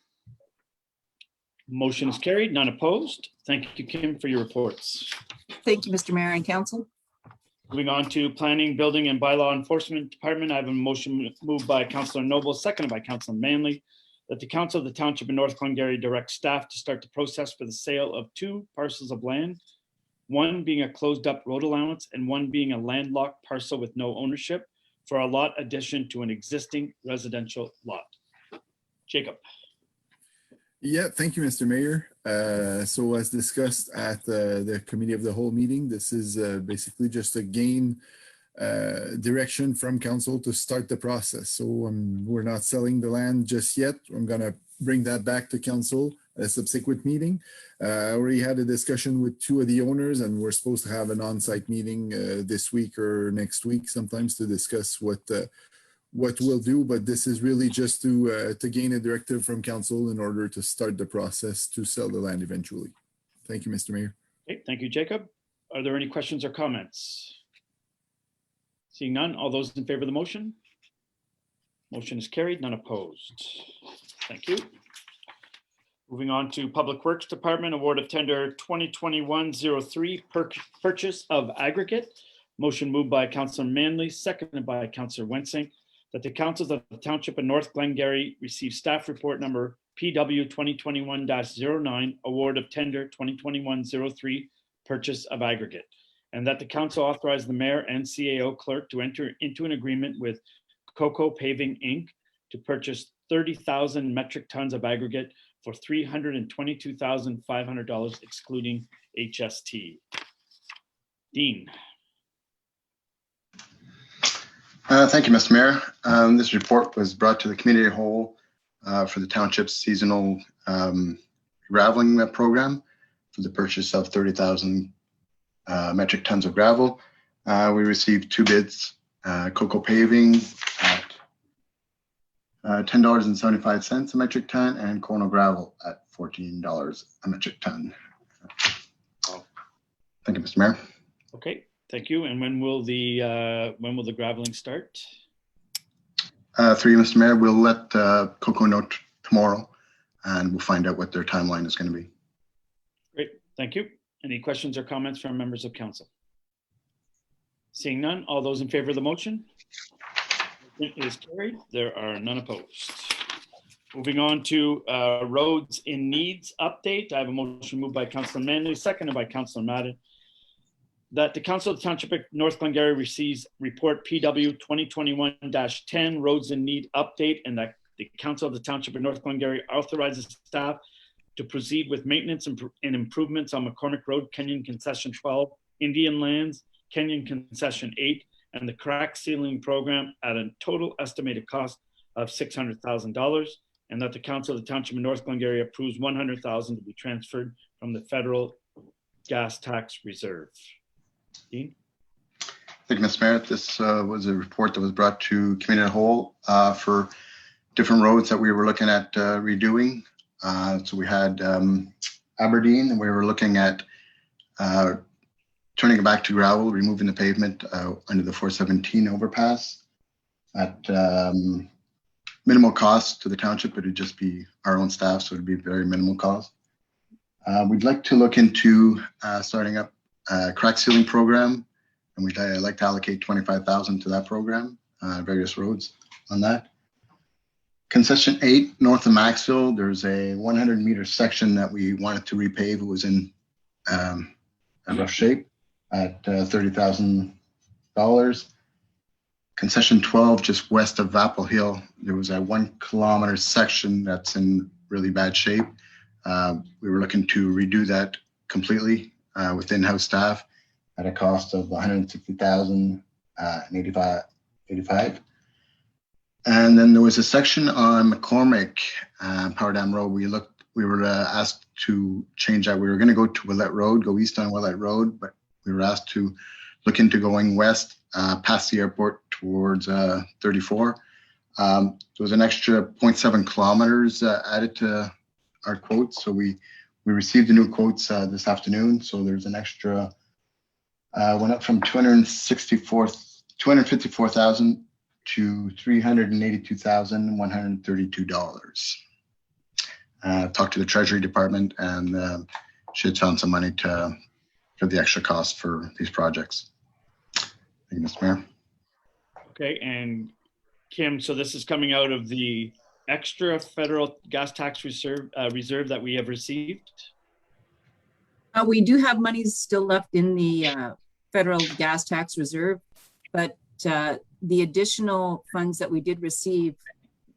Motion is carried, none opposed. Thank you, Kim, for your reports. Thank you, Mr. Mayor and Council. Moving on to Planning, Building, and Bylaw Enforcement Department, I have a motion moved by Councillor Noble, seconded by Councillor Manley, that the Council of the Township of North Glengarry direct staff to start the process for the sale of 2 parcels of land, one being a closed-up road allowance and one being a landlocked parcel with no ownership, for a lot addition to an existing residential lot. Jacob. Yeah, thank you, Mr. Mayor. So as discussed at the Committee of the Whole meeting, this is basically just a gain direction from council to start the process. So we're not selling the land just yet. I'm gonna bring that back to council at a subsequent meeting. I already had a discussion with 2 of the owners, and we're supposed to have an on-site meeting this week or next week sometimes to discuss what we'll do, but this is really just to gain a directive from council in order to start the process to sell the land eventually. Thank you, Mr. Mayor. Okay, thank you, Jacob. Are there any questions or comments? Seeing none, all those in favor of the motion? Motion is carried, none opposed. Thank you. Moving on to Public Works Department, award of tender 2021-03 purchase of aggregate. Motion moved by Councillor Manley, seconded by Councillor Wensink, that the councils of the Township of North Glengarry receive staff report number PW 2021-09, award of tender 2021-03 purchase of aggregate, and that the council authorize the mayor and CAO clerk to enter into an agreement with Coco Paving Inc. to purchase 30,000 metric tons of aggregate for $322,500 excluding HST. Dean. Thank you, Mr. Mayor. This report was brought to the community whole for the township's seasonal graveling program for the purchase of 30,000 metric tons of gravel. We received 2 bids, Coco Paving at $10.75 a metric ton and Cornell Gravel at $14 a metric ton. Thank you, Mr. Mayor. Okay, thank you. And when will the graveling start? Through you, Mr. Mayor, we'll let Coco know tomorrow, and we'll find out what their timeline is going to be. Great, thank you. Any questions or comments from members of council? Seeing none, all those in favor of the motion? It is carried. There are none opposed. Moving on to roads in needs update. I have a motion moved by Councillor Manley, seconded by Councillor Madden, that the Council of the Township of North Glengarry receives report PW 2021-10 roads in need update, and that the Council of the Township of North Glengarry authorizes staff to proceed with maintenance and improvements on McCormick Road, Kenyon Concession 12, Indian Lands, Kenyon Concession 8, and the crack sealing program at a total estimated cost of $600,000, and that the Council of the Township of North Glengarry approves $100,000 to be transferred from the federal gas tax reserve. Dean? Thank you, Mr. Mayor. This was a report that was brought to community whole for different roads that we were looking at redoing. So we had Aberdeen, and we were looking at turning it back to gravel, removing the pavement under the 417 overpass at minimal cost to the township. It would just be our own staff, so it'd be very minimal cost. We'd like to look into starting up a crack sealing program, and we'd like to allocate $25,000 to that program, various roads on that. Concession 8, north of Maxville, there's a 100-meter section that we wanted to repave. It was in a rough shape at $30,000. Concession 12, just west of Apple Hill, there was a 1 kilometer section that's in really bad shape. We were looking to redo that completely with in-house staff at a cost of $160,085. And then there was a section on McCormick Power Dam Road. We were asked to change that. We were going to go to Willette Road, go east on Willette Road, but we were asked to look into going west past the airport towards 34. There was an extra 0.7 kilometers added to our quotes. So we received the new quotes this afternoon. So there's an extra, went up from $254,000 to $382,132. Talked to the Treasury Department, and she had found some money for the extra cost for these projects. Thank you, Mr. Mayor. Okay, and Kim, so this is coming out of the extra federal gas tax reserve that we have received? We do have monies still left in the federal gas tax reserve, but the additional funds that we did receive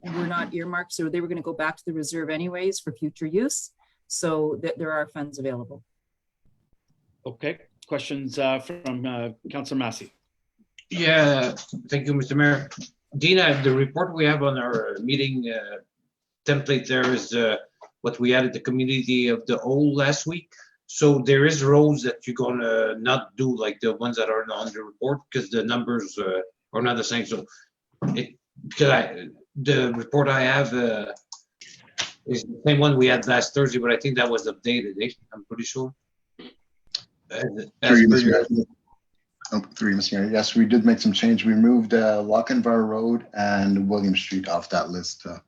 were not earmarked, so they were going to go back to the reserve anyways for future use. So there are funds available. Okay, questions from Councillor Massey. Yeah, thank you, Mr. Mayor. Dina, the report we have on our meeting template there is what we added the community of the whole last week. So there is roads that you're gonna not do like the ones that are on the report because the numbers are not the same. So the report I have is the same one we had last Thursday, but I think that was updated. I'm pretty sure. Through you, Mr. Mayor. Yes, we did make some change. We moved Lochinvar Road and William Street off that list to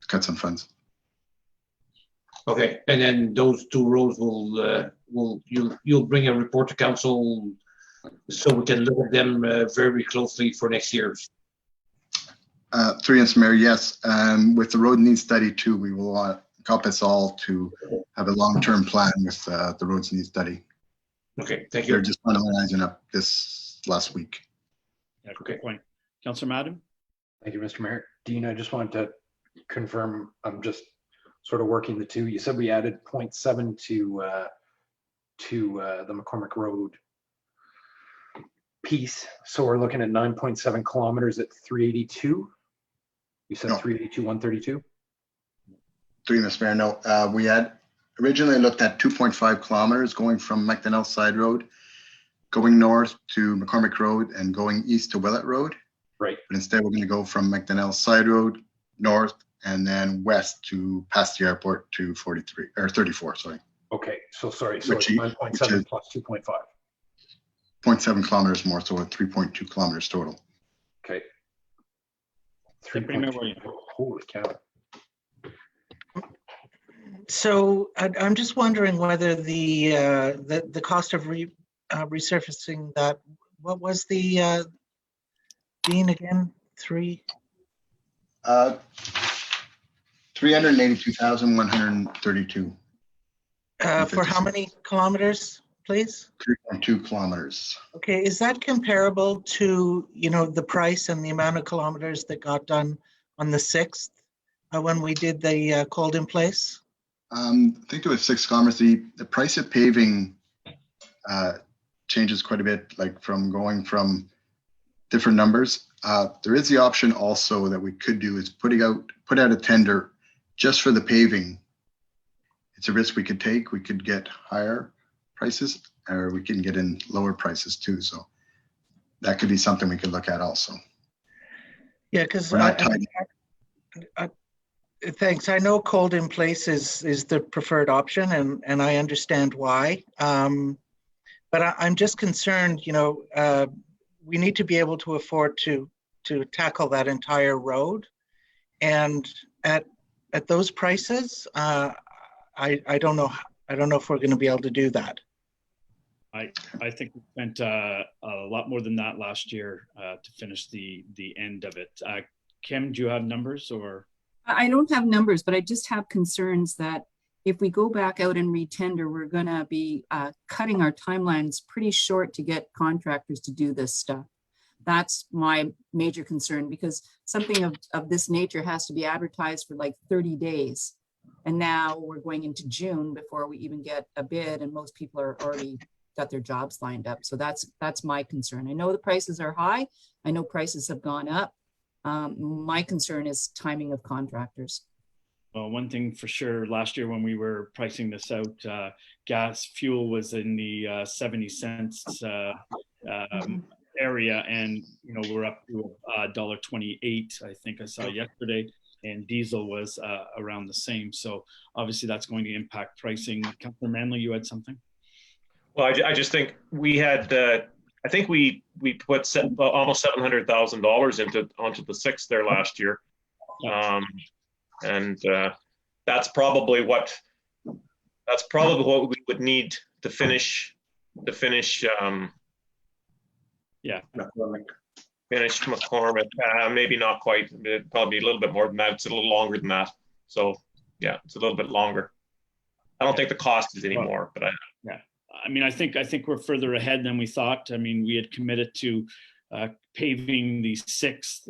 cut some funds. Okay, and then those 2 roads you'll bring a report to council so we can look at them very closely for next year. Through you, Mr. Mayor, yes. With the road needs study too, we will encompass all to have a long-term plan with the roads needs study. Okay, thank you. They're just finalizing up this last week. Yeah, okay, point. Councillor Madden. Thank you, Mr. Mayor. Dean, I just wanted to confirm, sort of working the two. You said we added 0.7 to the McCormick Road piece. So we're looking at 9.7 kilometers at 382. You said No. 382, 132? Through Mr. Mayor, no, we had originally looked at 2.5 kilometers going from McDonnell Side Road, going north to McCormick Road and going east to Willett Road. Right. But instead, we're going to go from McDonnell Side Road north and then west to past the airport to 43 or 34, sorry. Okay, so sorry, so Which it's is- 9.7 plus 2.5. 0.7 kilometers more, so 3.2 kilometers total. Okay. Deputy Mayor Williams. Holy cow. So I'm just wondering whether the cost of resurfacing that, what was the Dean again? 382,132. For how many kilometers, please? 3.2 kilometers. Okay, is that comparable to, the price and the amount of kilometers that got done on the 6th when we did the Colden Place? I think it was 6 kilometers. The price of paving changes quite a bit, like going from different numbers. There is the option also that we could do is put out a tender just for the paving. It's a risk we could take. We could get higher prices, or we can get in lower prices too. So that could be something we could look at also. Yeah, because We're not tied. thanks. I know Colden Place is the preferred option, and I understand why. But I'm just concerned, we need to be able to afford to tackle that entire road, and at those prices, I don't know if we're going to be able to do that. I think we spent a lot more than that last year to finish the end of it. Kim, do you have numbers or? I don't have numbers, but I just have concerns that if we go back out and retender, we're going to be cutting our timelines pretty short to get contractors to do this stuff. That's my major concern, because something of this nature has to be advertised for like 30 days. And now we're going into June before we even get a bid, and most people are already got their jobs lined up. So that's my concern. I know the prices are high. I know prices have gone up. My concern is timing of contractors. Well, one thing for sure, last year when we were pricing this out, gas fuel was in the 70 cents area, and we're up to $1.28. I think I saw yesterday, and diesel was around the same. So obviously that's going to impact pricing. Councillor Manley, you had something? Well, I just think we had, I think we put almost $700,000 onto the 6th there last year. And that's probably what we would need to finish McCormick. Maybe not quite, probably a little bit more than that. It's a little longer than that. So yeah, it's a little bit longer. I don't think the cost is anymore, but I think we're further ahead than we thought. I mean, we had committed to paving the 6th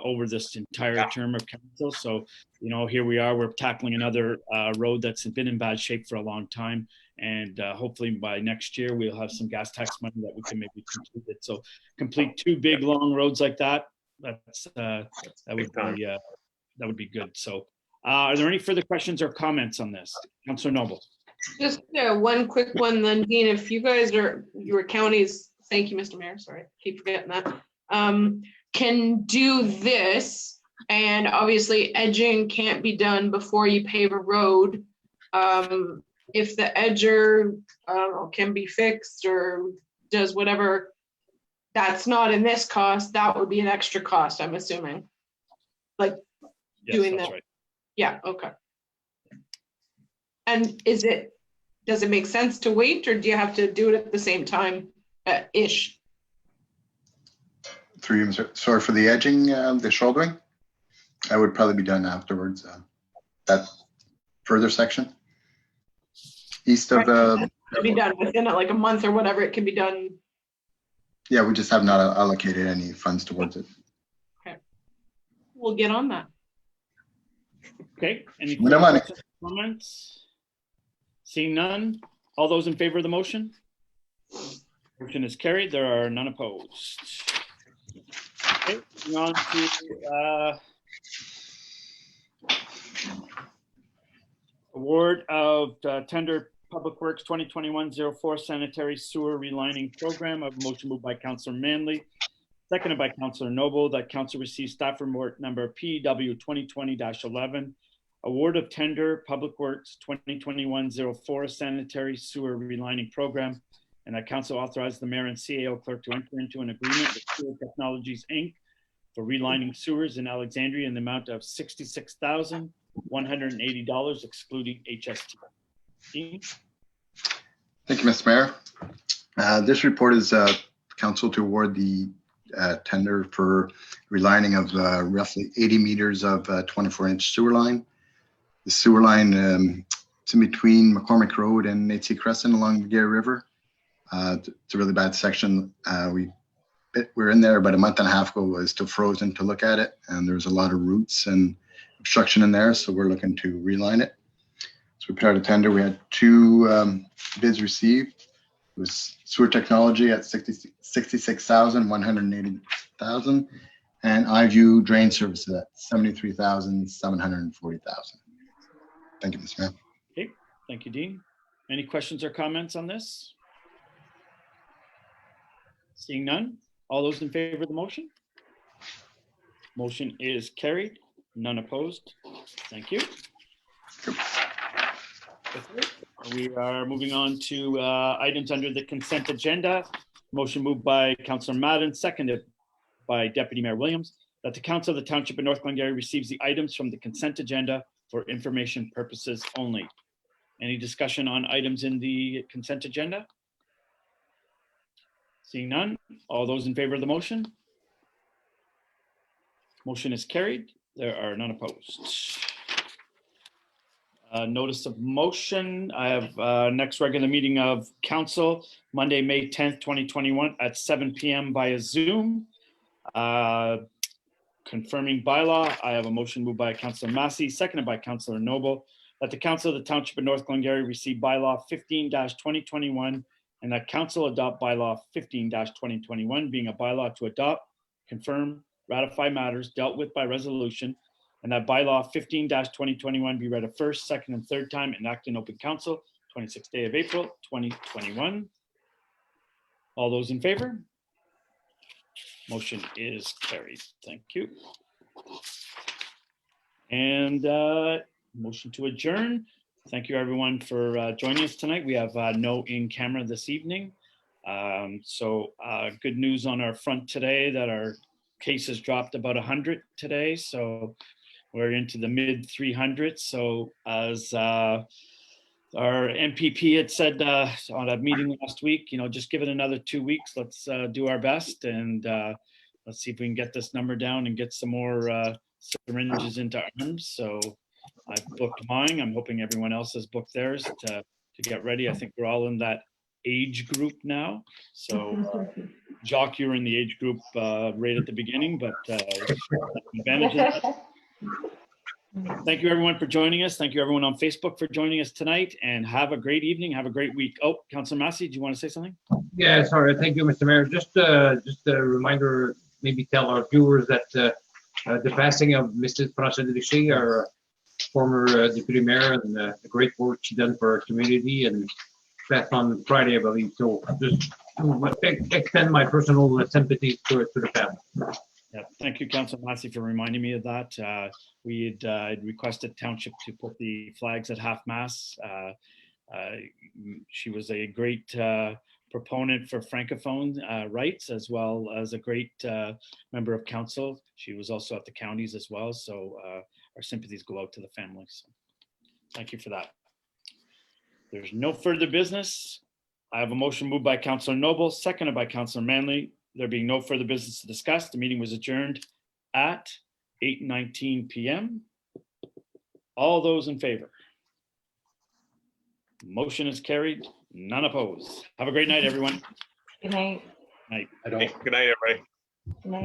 over this entire term of council. So, here we are, we're tackling another road that's been in bad shape for a long time. And hopefully by next year, we'll have some gas tax money that we can maybe complete it. So complete 2 big long roads like that, that would be good. So are there any further questions or comments on this? Councillor Noble. Just one quick one then, Dean, if you guys your counties, thank you, Mr. Mayor, sorry, keep forgetting that, can do this, and obviously edging can't be done before you pave a road. If the edger can be fixed or does whatever, that's not in this cost, that would be an extra cost, I'm assuming. Like doing that. Right. Yeah, okay. And does it make sense to wait, or do you have to do it at the same time ish? Sorry, for the edging, the shouldering, that would probably be done afterwards. That further section east of it can be done within like a month or whatever. It can be done. Yeah, we just have not allocated any funds towards it. Okay, we'll get on that. Okay, any No money. further comments? Seeing none, all those in favor of the motion? Motion is carried. There are none opposed. Okay, moving on to award of tender Public Works 2021-04 sanitary sewer relining program. A motion moved by Councillor Manley, seconded by Councillor Noble, that council receives staff report number PW 2020-11, award of tender Public Works 2021-04 sanitary sewer relining program, and that council authorized the mayor and CAO clerk to enter into an agreement with Sewer Technologies Inc. for relining sewers in Alexandria in the amount of $66,180 excluding HST. Thank you, Mr. Mayor. This report is council to award the tender for relining of roughly 80 meters of 24-inch sewer line. The sewer line it's in between McCormick Road and Nate's Crescent along the Gary River. It's a really bad section. We were in there about a month and a half ago. It was still frozen to look at it, and there's a lot of roots and obstruction in there, so we're looking to reline it. So we put out a tender. We had 2 bids received. It was Sewer Technology at $66,180,000 and iView Drain Services at $73,740,000. Thank you, Mr. Mayor. Okay, thank you, Dean. Any questions or comments on this? Seeing none, all those in favor of the motion? Motion is carried, none opposed. Thank you. Okay, we are moving on to items under the consent agenda. Motion moved by Councillor Madden, seconded by Deputy Mayor Williams, that the Council of the Township of North Glengarry receives the items from the consent agenda for information purposes only. Any discussion on items in the consent agenda? Seeing none, all those in favor of the motion? Motion is carried. There are none opposed. Notice of motion. I have next regular meeting of council, Monday, May 10th, 2021 at 7 p.m. via Zoom. Confirming bylaw, I have a motion moved by Councillor Massey, seconded by Councillor Noble, that the Council of the Township of North Glengarry receive bylaw 15-2021 and that council adopt bylaw 15-2021, being a bylaw to adopt, confirm, ratify matters dealt with by resolution, and that bylaw 15-2021 be read a first, second, and third time and act in open council, 26th day of April, 2021. All those in favor? Motion is carried. Thank you. And motion to adjourn. Thank you, everyone, for joining us tonight. We have no in-camera this evening. So good news on our front today that our cases dropped about 100 today. So we're into the mid 300s. So as our MPP had said on a meeting last week, just give it another 2 weeks. Let's do our best and let's see if we can get this number down and get some more syringes into arms. So I've booked mine. I'm hoping everyone else has booked theirs to get ready. I think we're all in that age group now. So Jock, you're in the age group right at the beginning, but advantages. Thank you, everyone, for joining us. Thank you, everyone on Facebook, for joining us tonight, and have a great evening. Have a great week. Oh, Councillor Massey, do you want to say something? Yeah, sorry. Thank you, Mr. Mayor. Just a reminder, maybe tell our viewers that the passing of Mrs. Françoise Richer, our former deputy mayor, and the great work she done for our community, and passed on Friday, I believe. So just to extend my personal sympathy to the family. Yeah, thank you, Councillor Massey, for reminding me of that. We had requested Township to put the flags at half-mast. She was a great proponent for Francophone rights, as well as a great member of council. She was also at the counties as well, so our sympathies go out to the family. So thank you for that. There's no further business. I have a motion moved by Councillor Noble, seconded by Councillor Manley. There being no further business to discuss, the meeting was adjourned at 8:19 p.m. All those in favor? Motion is carried, none opposed. Have a great night, everyone. Good night. Night. Good night, everybody. Good night.